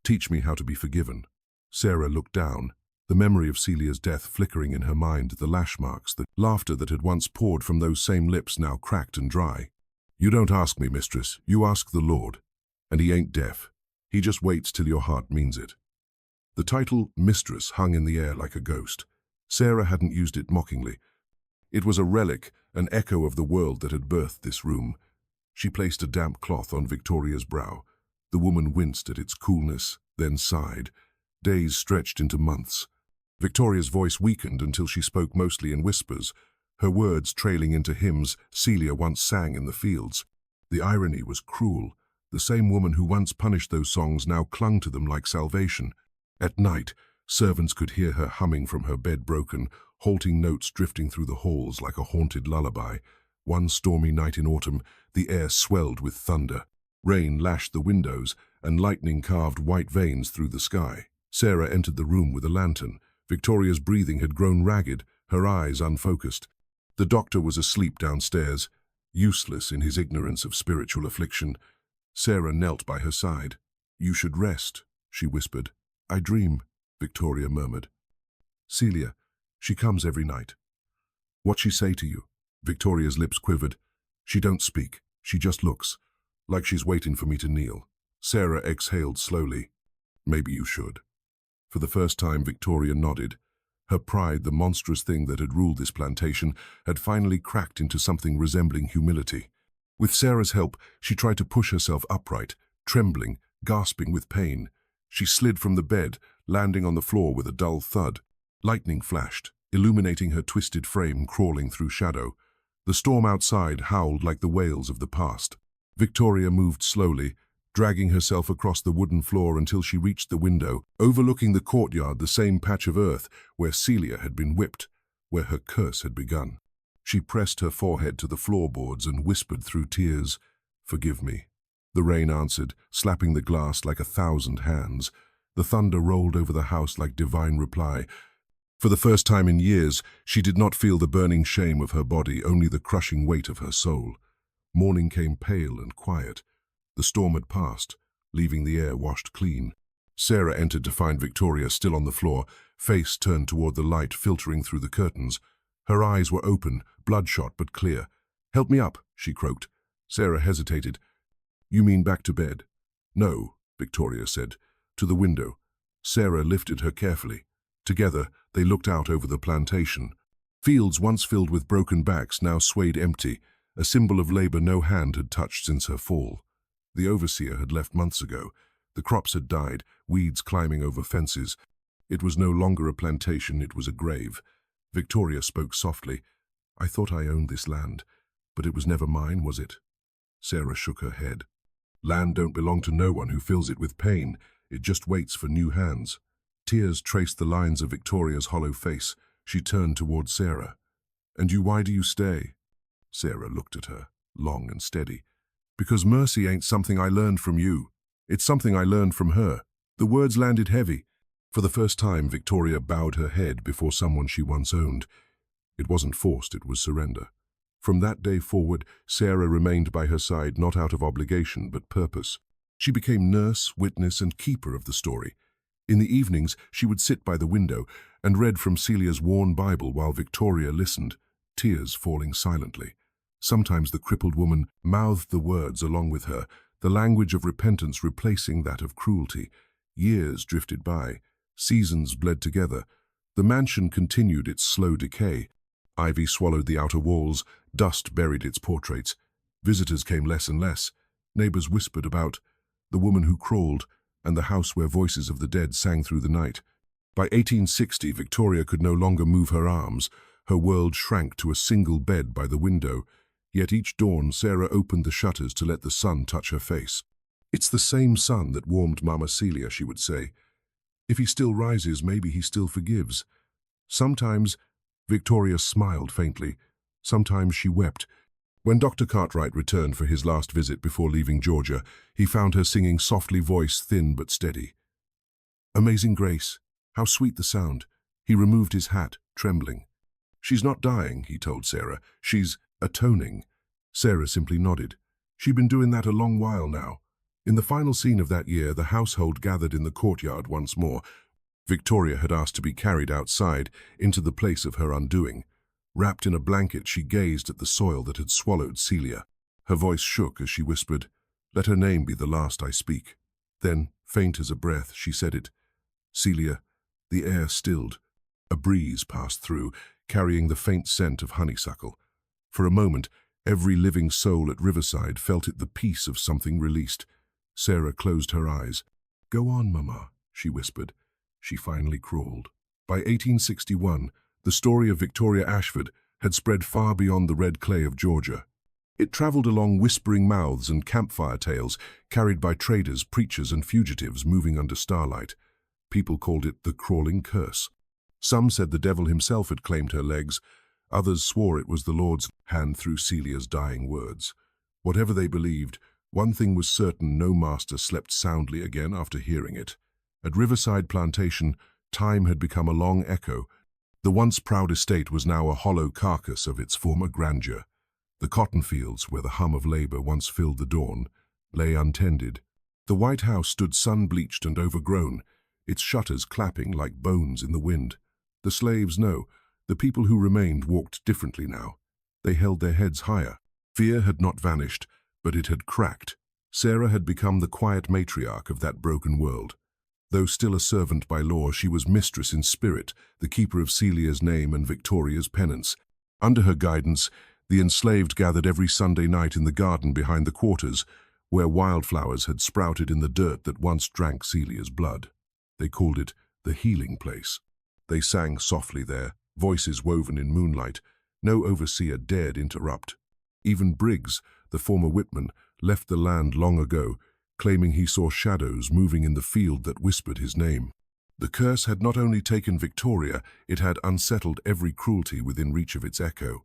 "Teach me how to be forgiven." Sarah looked down, the memory of Celia's death flickering in her mind, the lash marks, the laughter that had once poured from those same lips now cracked and dry. "You don't ask me, mistress, you ask the Lord. And he ain't deaf. He just waits till your heart means it." The title Mistress hung in the air like a ghost. Sarah hadn't used it mockingly. It was a relic, an echo of the world that had birthed this room. She placed a damp cloth on Victoria's brow. The woman winced at its coolness, then sighed. Days stretched into months. Victoria's voice weakened until she spoke mostly in whispers, her words trailing into hymns Celia once sang in the fields. The irony was cruel. The same woman who once punished those songs now clung to them like salvation. At night, servants could hear her humming from her bed, broken, halting notes drifting through the halls like a haunted lullaby. One stormy night in autumn, the air swelled with thunder. Rain lashed the windows, and lightning carved white veins through the sky. Sarah entered the room with a lantern. Victoria's breathing had grown ragged, her eyes unfocused. The doctor was asleep downstairs, useless in his ignorance of spiritual affliction. Sarah knelt by her side. "You should rest," she whispered. "I dream," Victoria murmured. "Celia, she comes every night." "What she say to you?" Victoria's lips quivered. "She don't speak, she just looks, like she's waiting for me to kneel." Sarah exhaled slowly. "Maybe you should." For the first time, Victoria nodded. Her pride, the monstrous thing that had ruled this plantation, had finally cracked into something resembling humility. With Sarah's help, she tried to push herself upright, trembling, gasping with pain. She slid from the bed, landing on the floor with a dull thud. Lightning flashed, illuminating her twisted frame crawling through shadow. The storm outside howled like the wails of the past. Victoria moved slowly, dragging herself across the wooden floor until she reached the window, overlooking the courtyard, the same patch of earth where Celia had been whipped, where her curse had begun. She pressed her forehead to the floorboards and whispered through tears, "Forgive me." The rain answered, slapping the glass like 1,000 hands. The thunder rolled over the house like divine reply. For the first time in years, she did not feel the burning shame of her body, only the crushing weight of her soul. Morning came pale and quiet. The storm had passed, leaving the air washed clean. Sarah entered to find Victoria still on the floor, face turned toward the light filtering through the curtains. Her eyes were open, bloodshot but clear. "Help me up," she croaked. Sarah hesitated. "You mean back to bed?" "No," Victoria said. "To the window." Sarah lifted her carefully. Together, they looked out over the plantation. Fields once filled with broken backs now swayed empty, a symbol of labor no hand had touched since her fall. The overseer had left months ago. The crops had died, weeds climbing over fences. It was no longer a plantation, it was a grave. Victoria spoke softly. "I thought I owned this land, but it was never mine, was it?" Sarah shook her head. "Land don't belong to no one who fills it with pain. It just waits for new hands." Tears traced the lines of Victoria's hollow face. She turned toward Sarah. "And why do you stay?" Sarah looked at her, long and steady. "Because mercy ain't something I learned from you. It's something I learned from her." The words landed heavy. For the first time, Victoria bowed her head before someone she once owned. It wasn't forced, it was surrender. From that day forward, Sarah remained by her side not out of obligation but purpose. She became nurse, witness, and keeper of the story. In the evenings, she would sit by the window and read from Celia's worn Bible while Victoria listened, tears falling silently. Sometimes the crippled woman mouthed the words along with her, the language of repentance replacing that of cruelty. Years drifted by. Seasons bled together. The mansion continued its slow decay. Ivy swallowed the outer walls, dust buried its portraits. Visitors came less and less. Neighbors whispered about the woman who crawled and the house where voices of the dead sang through the night. By 1860, Victoria could no longer move her arms. Her world shrank to a single bed by the window. Yet each dawn, Sarah opened the shutters to let the sun touch her face. "It's the same sun that warmed Mama Celia," she would say. "If he still rises, maybe he still forgives." Sometimes Victoria smiled faintly. Sometimes she wept. When Dr. Cartwright returned for his last visit before leaving Georgia, he found her singing softly, voice thin but steady. "Amazing Grace, how sweet the sound." He removed his hat, trembling. "She's not dying," he told Sarah. "She's atoning." Sarah simply nodded. She'd been doing that a long while now. In the final scene of that year, the household gathered in the courtyard once more. Victoria had asked to be carried outside, into the place of her undoing. Wrapped in a blanket, she gazed at the soil that had swallowed Celia. Her voice shook as she whispered, "Let her name be the last I speak." Then, faint as a breath, she said it. "Celia." The air stilled. A breeze passed through, carrying the faint scent of honeysuckle. For a moment, Every living soul at Riverside felt it the peace of something released. Sarah closed her eyes. "Go on, Mama," she whispered. She finally crawled. By 1861, the story of Victoria Ashford had spread far beyond the red clay of Georgia. It traveled along whispering mouths and campfire tales, carried by traders, preachers, and fugitives moving under starlight. People called it the crawling curse. Some said the devil himself had claimed her legs. Others swore it was the Lord's hand through Celia's dying words. Whatever they believed, one thing was certain: no master slept soundly again after hearing it. At Riverside Plantation, time had become a long echo. The once proud estate was now a hollow carcass of its former grandeur. The cotton fields, where the hum of labor once filled the dawn, lay untended. The white house stood sun-bleached and overgrown, its shutters clapping like bones in the wind. The slaves, no, the people who remained walked differently now. They held their heads higher. Fear had not vanished, but it had cracked. Sarah had become the quiet matriarch of that broken world. Though still a servant by law, she was mistress in spirit, the keeper of Celia's name and Victoria's penance. Under her guidance, the enslaved gathered every Sunday night in the garden behind the quarters, where wildflowers had sprouted in the dirt that once drank Celia's blood. They called it the healing place. They sang softly there, voices woven in moonlight. No overseer dared interrupt. Even Briggs, the former whipman, left the land long ago, claiming he saw shadows moving in the field that whispered his name. The curse had not only taken Victoria, it had unsettled every cruelty within reach of its echo.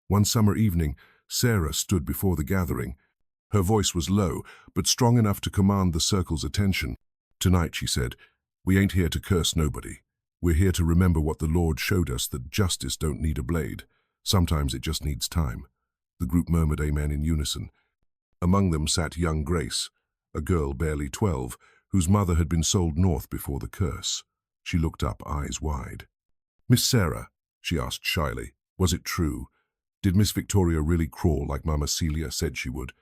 One summer evening, Sarah stood before the gathering. Her voice was low, but strong enough to command the circle's attention. "Tonight," she said, "we ain't here to curse nobody. We're here to remember what the Lord showed us, that justice don't need a blade. Sometimes it just needs time." The group murmured amen in unison. Among them sat young Grace, a girl barely 12, whose mother had been sold north before the curse. She looked up, eyes wide. "Miss Sarah," she asked shyly, "was it true? Did Miss Victoria really crawl like Mama Celia said she would?"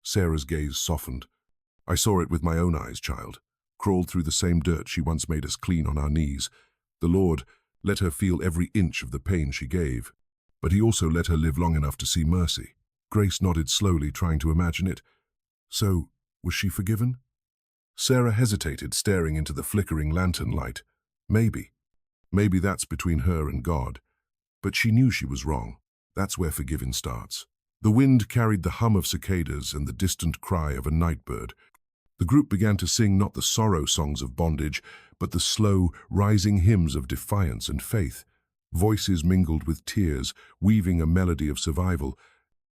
Sarah's gaze softened. "I saw it with my own eyes, child. Crawled through the same dirt she once made us clean on our knees. The Lord let her feel every inch of the pain she gave, but he also let her live long enough to see mercy." Grace nodded slowly, trying to imagine it. "So, was she forgiven?" Sarah hesitated, staring into the flickering lantern light. Maybe. Maybe that's between her and God. But she knew she was wrong. That's where forgiving starts. The wind carried the hum of cicadas and the distant cry of a nightbird. The group began to sing not the sorrow songs of bondage, but the slow, rising hymns of defiance and faith. Voices mingled with tears, weaving a melody of survival.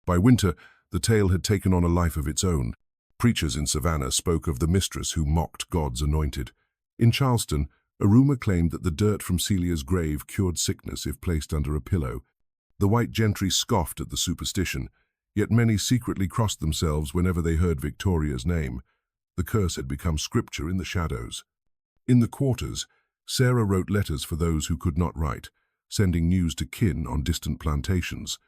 By winter, the tale had taken on a life of its own. Preachers in Savannah spoke of the mistress who mocked God's anointed. In Charleston, a rumor claimed that the dirt from Celia's grave cured sickness if placed under a pillow. The white gentry scoffed at the superstition, yet many secretly crossed themselves whenever they heard Victoria's name. The curse had become scripture in the shadows. In the quarters, Sarah wrote letters for those who could not write, sending news to kin on distant plantations.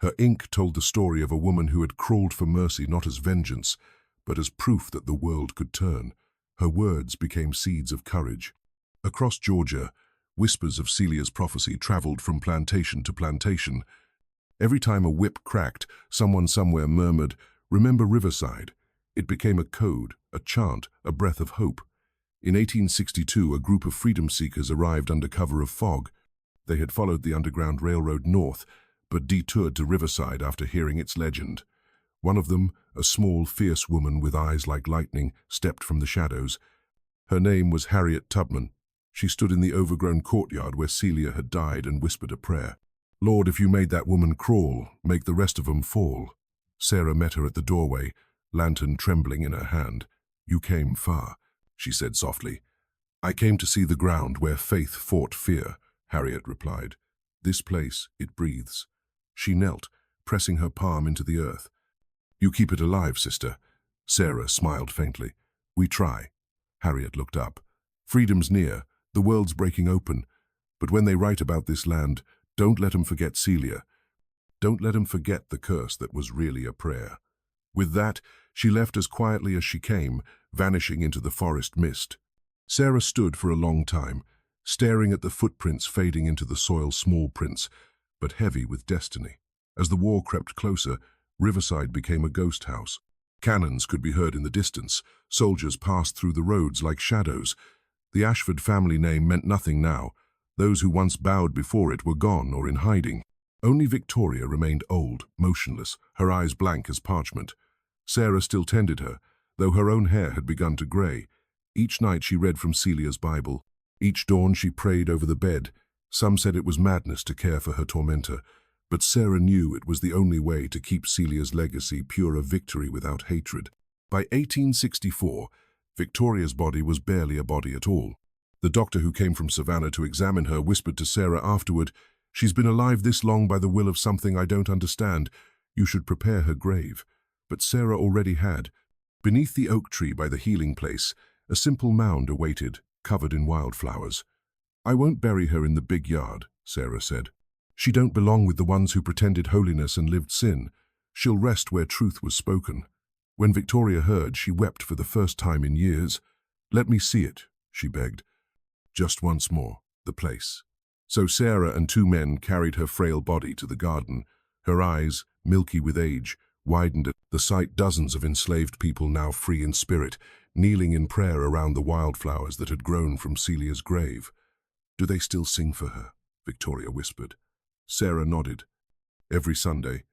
Her ink told the story of a woman who had crawled for mercy not as vengeance, but as proof that the world could turn. Her words became seeds of courage. Across Georgia, whispers of Celia's prophecy traveled from plantation to plantation. Every time a whip cracked, someone somewhere murmured, "Remember Riverside." It became a code, a chant, a breath of hope. In 1862, a group of freedom seekers arrived under cover of fog. They had followed the Underground Railroad north, but detoured to Riverside after hearing its legend. One of them, a small, fierce woman with eyes like lightning, stepped from the shadows. Her name was Harriet Tubman. She stood in the overgrown courtyard where Celia had died and whispered a prayer. "Lord, if you made that woman crawl, make the rest of them fall." Sarah met her at the doorway, lantern trembling in her hand. "You came far," she said softly. "I came to see the ground where faith fought fear," Harriet replied. "This place, it breathes." She knelt, pressing her palm into the earth. "You keep it alive, sister." Sarah smiled faintly. "We try." Harriet looked up. "Freedom's near, the world's breaking open. But when they write about this land, don't let 'em forget Celia. Don't let 'em forget the curse that was really a prayer." With that, she left as quietly as she came, vanishing into the forest mist. Sarah stood for a long time, staring at the footprints fading into the soil's small prints, but heavy with destiny. As the war crept closer, Riverside became a ghost house. Cannons could be heard in the distance. Soldiers passed through the roads like shadows. The Ashford family name meant nothing now. Those who once bowed before it were gone or in hiding. Only Victoria remained old, motionless, her eyes blank as parchment. Sarah still tended her, though her own hair had begun to grey. Each night she read from Celia's Bible. Each dawn she prayed over the bed. Some said it was madness to care for her tormentor, but Sarah knew it was the only way to keep Celia's legacy pure of victory without hatred. By 1864, Victoria's body was barely a body at all. The doctor who came from Savannah to examine her whispered to Sarah afterward, "She's been alive this long by the will of something I don't understand. You should prepare her grave." But Sarah already had. Beneath the oak tree by the healing place, a simple mound awaited, covered in wildflowers. "I won't bury her in the big yard," Sarah said. "She don't belong with the ones who pretended holiness and lived sin. She'll rest where truth was spoken." When Victoria heard, she wept for the first time in years. "Let me see it," she begged. "Just once more, the place." So Sarah and two men carried her frail body to the garden. Her eyes, milky with age, widened at the sight. Dozens of enslaved people, now free in spirit, kneeling in prayer around the wildflowers that had grown from Celia's grave. "Do they still sing for her?" Victoria whispered. Sarah nodded. Every Sunday.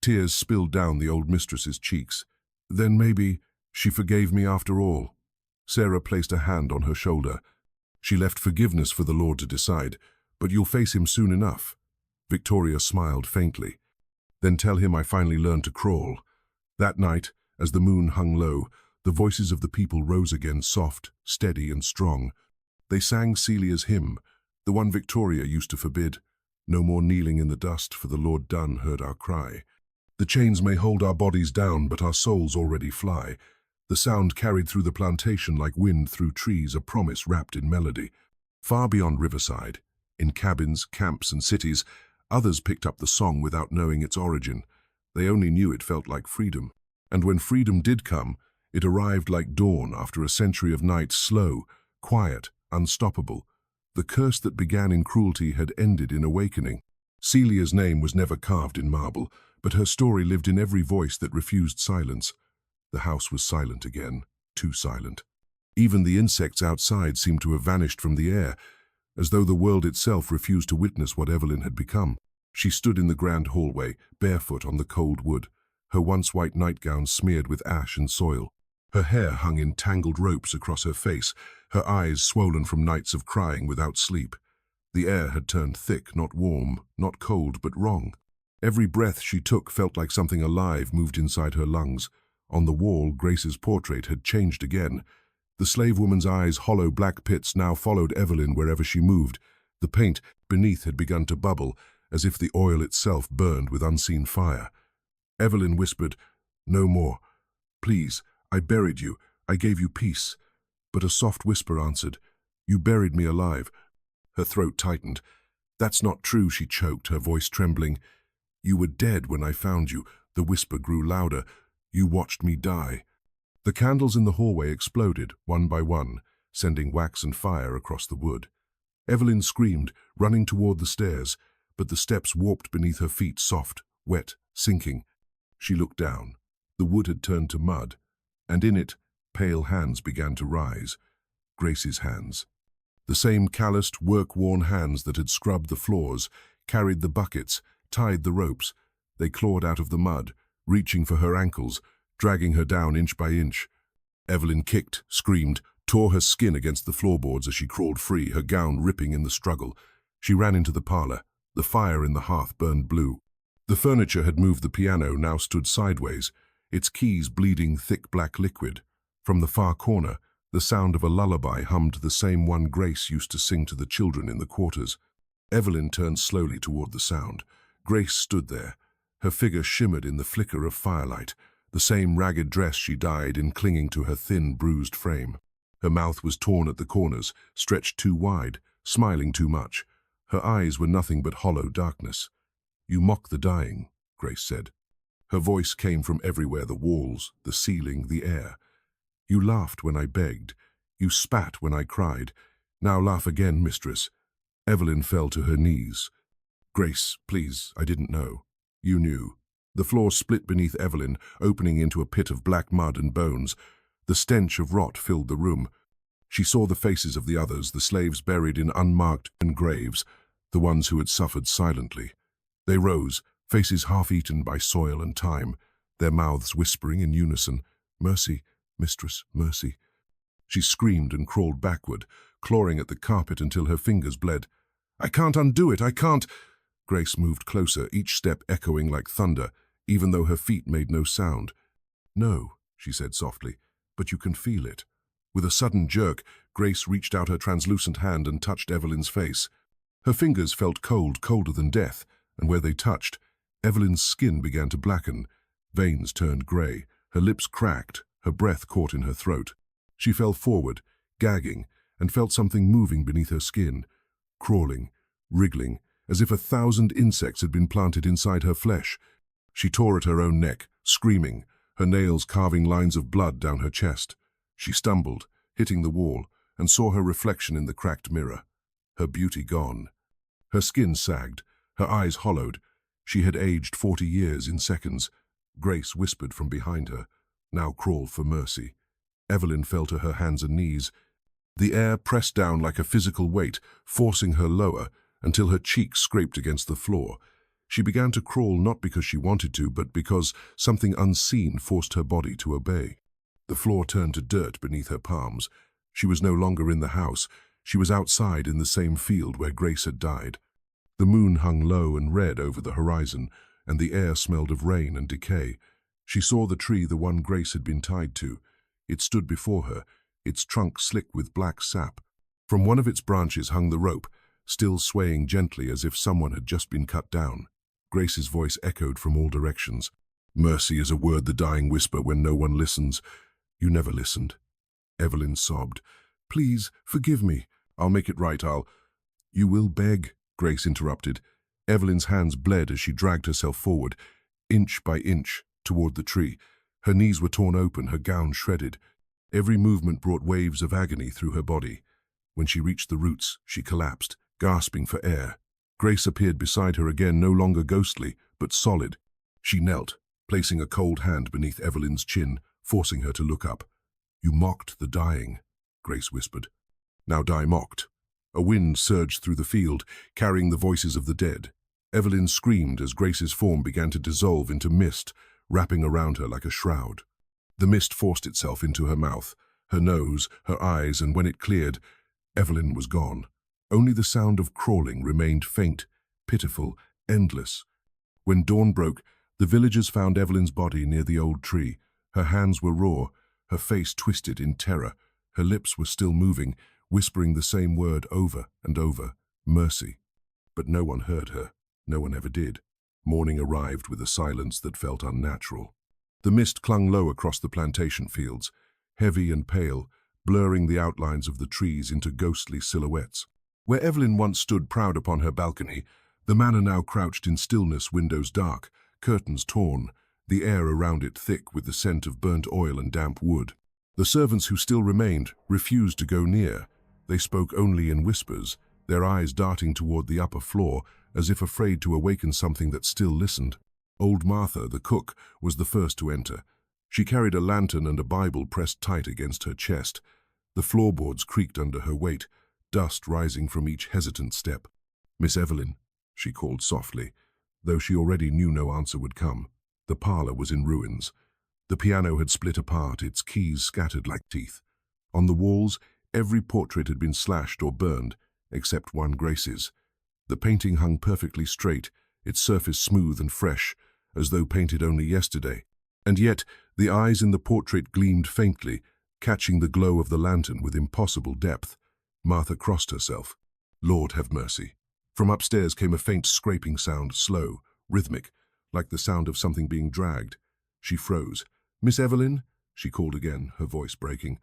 Tears spilled down the old mistress's cheeks. "Then maybe she forgave me after all." Sarah placed a hand on her shoulder. "She left forgiveness for the Lord to decide, but you'll face him soon enough." Victoria smiled faintly. "Then tell him I finally learned to crawl." That night, as the moon hung low, the voices of the people rose again, soft, steady and strong. They sang Celia's hymn, the one Victoria used to forbid. "No more kneeling in the dust, for the Lord done heard our cry. The chains may hold our bodies down, but our souls already fly." The sound carried through the plantation like wind through trees, a promise wrapped in melody. Far beyond Riverside, in cabins, camps and cities, others picked up the song without knowing its origin. They only knew it felt like freedom. And when freedom did come, it arrived like dawn after a century of nights, slow, quiet, unstoppable. The curse that began in cruelty had ended in awakening. Celia's name was never carved in marble, but her story lived in every voice that refused silence. The house was silent again, too silent. Even the insects outside seemed to have vanished from the air, as though the world itself refused to witness what Evelyn had become. She stood in the grand hallway, barefoot on the cold wood, her once white nightgown smeared with ash and soil. Her hair hung in tangled ropes across her face, her eyes swollen from nights of crying without sleep. The air had turned thick, not warm, not cold, but wrong. Every breath she took felt like something alive moved inside her lungs. On the wall, Grace's portrait had changed again. The slave woman's eyes, hollow black pits, now followed Evelyn wherever she moved. The paint beneath had begun to bubble, as if the oil itself burned with unseen fire. Evelyn whispered, "No more. Please, I buried you. I gave you peace." But a soft whisper answered, "You buried me alive." Her throat tightened. "That's not true," she choked, her voice trembling. "You were dead when I found you." The whisper grew louder. "You watched me die." The candles in the hallway exploded, one by one, sending wax and fire across the wood. Evelyn screamed, running toward the stairs, but the steps warped beneath her feet, soft, wet, sinking. She looked down. The wood had turned to mud, and in it, pale hands began to rise. Grace's hands. The same calloused, work-worn hands that had scrubbed the floors, carried the buckets, tied the ropes. They clawed out of the mud, reaching for her ankles, dragging her down inch by inch. Evelyn kicked, screamed, tore her skin against the floorboards as she crawled free, her gown ripping in the struggle. She ran into the parlor. The fire in the hearth burned blue. The furniture had moved. The piano now stood sideways, its keys bleeding thick black liquid. From the far corner, the sound of a lullaby hummed, the same one Grace used to sing to the children in the quarters. Evelyn turned slowly toward the sound. Grace stood there. Her figure shimmered in the flicker of firelight, the same ragged dress she died in clinging to her thin, bruised frame. Her mouth was torn at the corners, stretched too wide, smiling too much. Her eyes were nothing but hollow darkness. "You mock the dying," Grace said. Her voice came from everywhere, the walls, the ceiling, the air. "You laughed when I begged. You spat when I cried. Now laugh again, mistress." Evelyn fell to her knees. "Grace, please, I didn't know." You knew. The floor split beneath Evelyn, opening into a pit of black mud and bones. The stench of rot filled the room. She saw the faces of the others, the slaves buried in unmarked graves, the ones who had suffered silently. They rose, faces half-eaten by soil and time, their mouths whispering in unison, "Mercy, Mistress, mercy." She screamed and crawled backward, clawing at the carpet until her fingers bled. "I can't undo it, I can't." Grace moved closer, each step echoing like thunder, even though her feet made no sound. "No," she said softly, "but you can feel it." With a sudden jerk, Grace reached out her translucent hand and touched Evelyn's face. Her fingers felt cold, colder than death, and where they touched, Evelyn's skin began to blacken. Veins turned grey, her lips cracked, her breath caught in her throat. She fell forward, gagging, and felt something moving beneath her skin, crawling, wriggling, as if 1,000 insects had been planted inside her flesh. She tore at her own neck, screaming, her nails carving lines of blood down her chest. She stumbled, hitting the wall, and saw her reflection in the cracked mirror. Her beauty gone. Her skin sagged, her eyes hollowed. She had aged 40 years in seconds. Grace whispered from behind her, "Now crawl for mercy." Evelyn fell to her hands and knees. The air pressed down like a physical weight, forcing her lower, until her cheeks scraped against the floor. She began to crawl not because she wanted to, but because something unseen forced her body to obey. The floor turned to dirt beneath her palms. She was no longer in the house. She was outside in the same field where Grace had died. The moon hung low and red over the horizon, and the air smelled of rain and decay. She saw the tree the one Grace had been tied to. It stood before her, its trunk slick with black sap. From one of its branches hung the rope, still swaying gently as if someone had just been cut down. Grace's voice echoed from all directions. "Mercy is a word the dying whisper when no one listens. You never listened." Evelyn sobbed. "Please, forgive me. I'll make it right, You will beg," Grace interrupted. Evelyn's hands bled as she dragged herself forward, inch by inch, toward the tree. Her knees were torn open, her gown shredded. Every movement brought waves of agony through her body. When she reached the roots, she collapsed, gasping for air. Grace appeared beside her again, no longer ghostly, but solid. She knelt, placing a cold hand beneath Evelyn's chin, forcing her to look up. "You mocked the dying," Grace whispered. "Now die mocked." A wind surged through the field, carrying the voices of the dead. Evelyn screamed as Grace's form began to dissolve into mist, wrapping around her like a shroud. The mist forced itself into her mouth, her nose, her eyes, and when it cleared, Evelyn was gone. Only the sound of crawling remained faint, pitiful, endless. When dawn broke, the villagers found Evelyn's body near the old tree. Her hands were raw, her face twisted in terror. Her lips were still moving, whispering the same word over and over, "Mercy." But no one heard her. No one ever did. Morning arrived with a silence that felt unnatural. The mist clung low across the plantation fields, heavy and pale, blurring the outlines of the trees into ghostly silhouettes. Where Evelyn once stood proud upon her balcony, the manor now crouched in stillness, windows dark, curtains torn, the air around it thick with the scent of burnt oil and damp wood. The servants who still remained refused to go near. They spoke only in whispers, their eyes darting toward the upper floor, as if afraid to awaken something that still listened. Old Martha, the cook, was the first to enter. She carried a lantern and a Bible pressed tight against her chest. The floorboards creaked under her weight, dust rising from each hesitant step. "Miss Evelyn," she called softly, though she already knew no answer would come. The parlor was in ruins. The piano had split apart, its keys scattered like teeth. On the walls, every portrait had been slashed or burned, except one Grace's. The painting hung perfectly straight, its surface smooth and fresh, as though painted only yesterday. And yet, the eyes in the portrait gleamed faintly, catching the glow of the lantern with impossible depth. Martha crossed herself. "Lord have mercy." From upstairs came a faint scraping sound, slow, rhythmic, like the sound of something being dragged. She froze. "Miss Evelyn?" she called again, her voice breaking.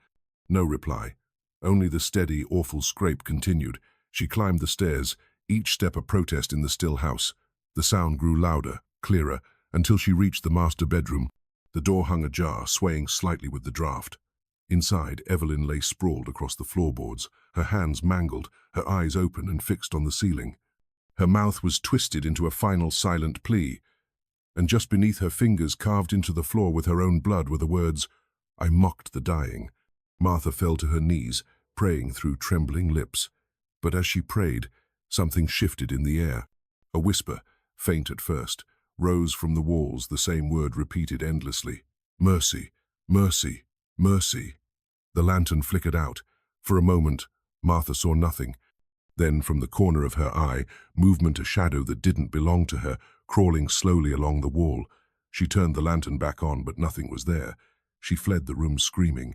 No reply. Only the steady, awful scrape continued. She climbed the stairs, each step a protest in the still house. The sound grew louder, clearer, until she reached the master bedroom. The door hung ajar, swaying slightly with the draft. Inside, Evelyn lay sprawled across the floorboards, her hands mangled, her eyes open and fixed on the ceiling. Her mouth was twisted into a final silent plea. and just beneath her fingers, carved into the floor with her own blood, were the words, "I mocked the dying." Martha fell to her knees, praying through trembling lips. But as she prayed, something shifted in the air. A whisper, faint at first, rose from the walls, the same word repeated endlessly. "Mercy, mercy, mercy." The lantern flickered out. For a moment, Martha saw nothing. Then, from the corner of her eye, movement, a shadow that didn't belong to her, crawling slowly along the wall. She turned the lantern back on, but nothing was there. She fled the room screaming.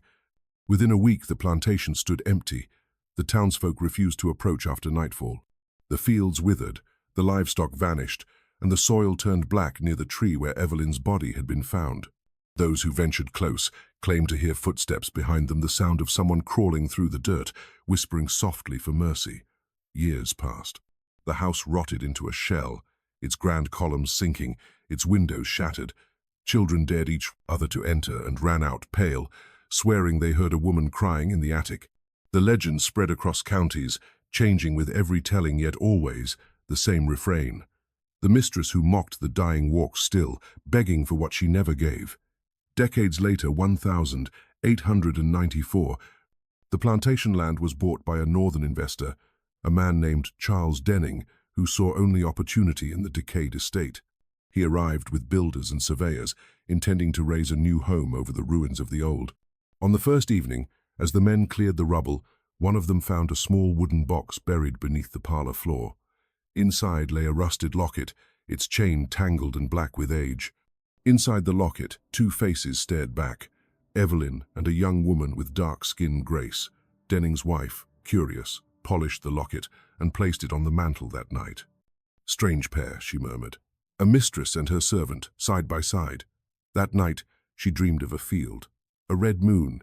Within a week, the plantation stood empty. The townsfolk refused to approach after nightfall. The fields withered, the livestock vanished, and the soil turned black near the tree where Evelyn's body had been found. Those who ventured close claimed to hear footsteps behind them, the sound of someone crawling through the dirt, whispering softly for mercy. Years passed. The house rotted into a shell, its grand columns sinking, its windows shattered. Children dared each other to enter and ran out pale, swearing they heard a woman crying in the attic. The legend spread across counties, changing with every telling, yet always the same refrain. The mistress who mocked the dying walked still, begging for what she never gave. Decades later, 1894, the plantation land was bought by a northern investor, a man named Charles Denning, who saw only opportunity in the decayed estate. He arrived with builders and surveyors, intending to raise a new home over the ruins of the old. On the first evening, as the men cleared the rubble, one of them found a small wooden box buried beneath the parlor floor. Inside lay a rusted locket, its chain tangled and black with age. Inside the locket, two faces stared back, Evelyn and a young woman with dark-skinned Grace. Denning's wife, curious, polished the locket and placed it on the mantel that night. "Strange pair," she murmured. A mistress and her servant, side by side. That night, she dreamed of a field, a red moon,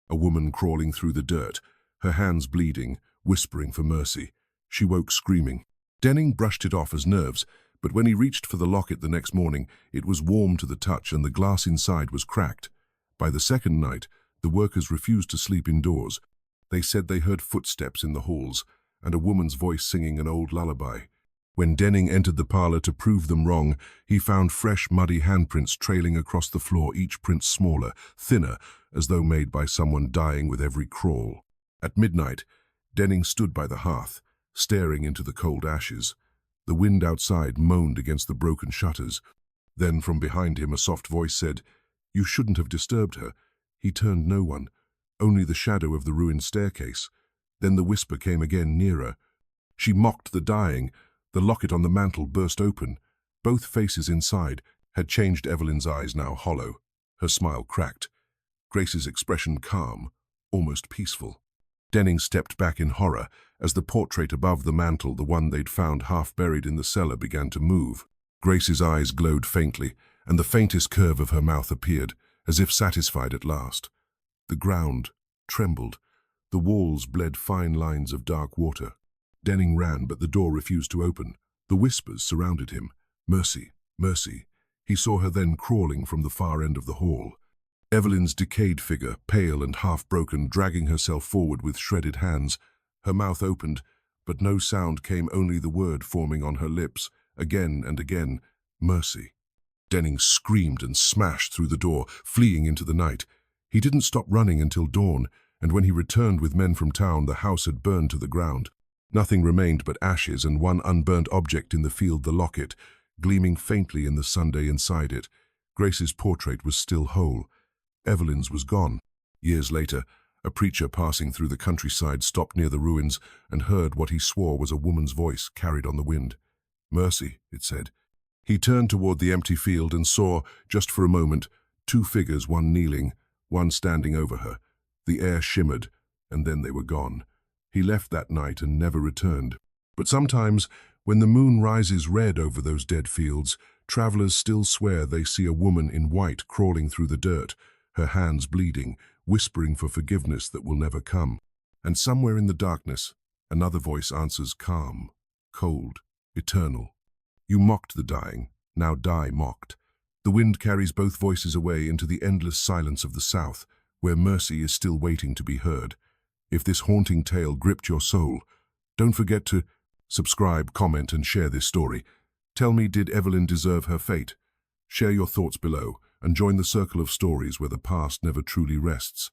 a woman crawling through the dirt, her hands bleeding, whispering for mercy. She woke screaming. Denning brushed it off as nerves, but when he reached for the locket the next morning, it was warm to the touch and the glass inside was cracked. By the second night, the workers refused to sleep indoors. They said they heard footsteps in the halls and a woman's voice singing an old lullaby. When Denning entered the parlor to prove them wrong, he found fresh, muddy handprints trailing across the floor, each print smaller, thinner, as though made by someone dying with every crawl. At midnight, Denning stood by the hearth, staring into the cold ashes. The wind outside moaned against the broken shutters. Then from behind him a soft voice said, "You shouldn't have disturbed her." He turned no one, only the shadow of the ruined staircase. Then the whisper came again, nearer. "She mocked the dying." The locket on the mantel burst open. Both faces inside had changed. Evelyn's eyes now hollow, her smile cracked, Grace's expression calm, almost peaceful. Denning stepped back in horror as the portrait above the mantel, the one they'd found half buried in the cellar, began to move. Grace's eyes glowed faintly, and the faintest curve of her mouth appeared, as if satisfied at last. The ground trembled. The walls bled fine lines of dark water. Denning ran, but the door refused to open. The whispers surrounded him. "Mercy, mercy." He saw her then crawling from the far end of the hall. Evelyn's decayed figure, pale and half-broken, dragging herself forward with shredded hands. Her mouth opened, but no sound came, only the word forming on her lips, again and again, "Mercy." Denning screamed and smashed through the door, fleeing into the night. He didn't stop running until dawn, and when he returned with men from town, the house had burned to the ground. Nothing remained but ashes and one unburned object in the field, the locket, gleaming faintly in the sunday inside it. Grace's portrait was still whole. Evelyn's was gone. Years later, a preacher passing through the countryside stopped near the ruins and heard what he swore was a woman's voice carried on the wind. "Mercy," it said. He turned toward the empty field and saw, just for a moment, two figures, one kneeling, one standing over her. The air shimmered, and then they were gone. He left that night and never returned. But sometimes, when the moon rises red over those dead fields, travelers still swear they see a woman in white crawling through the dirt, her hands bleeding, whispering for forgiveness that will never come. And somewhere in the darkness, another voice answers, calm, cold, eternal. "You mocked the dying, now die mocked." The wind carries both voices away into the endless silence of the South, where mercy is still waiting to be heard. If this haunting tale gripped your soul, don't forget to subscribe, comment, and share this story. Tell me, did Evelyn deserve her fate? Share your thoughts below and join the circle of stories where the past never truly rests.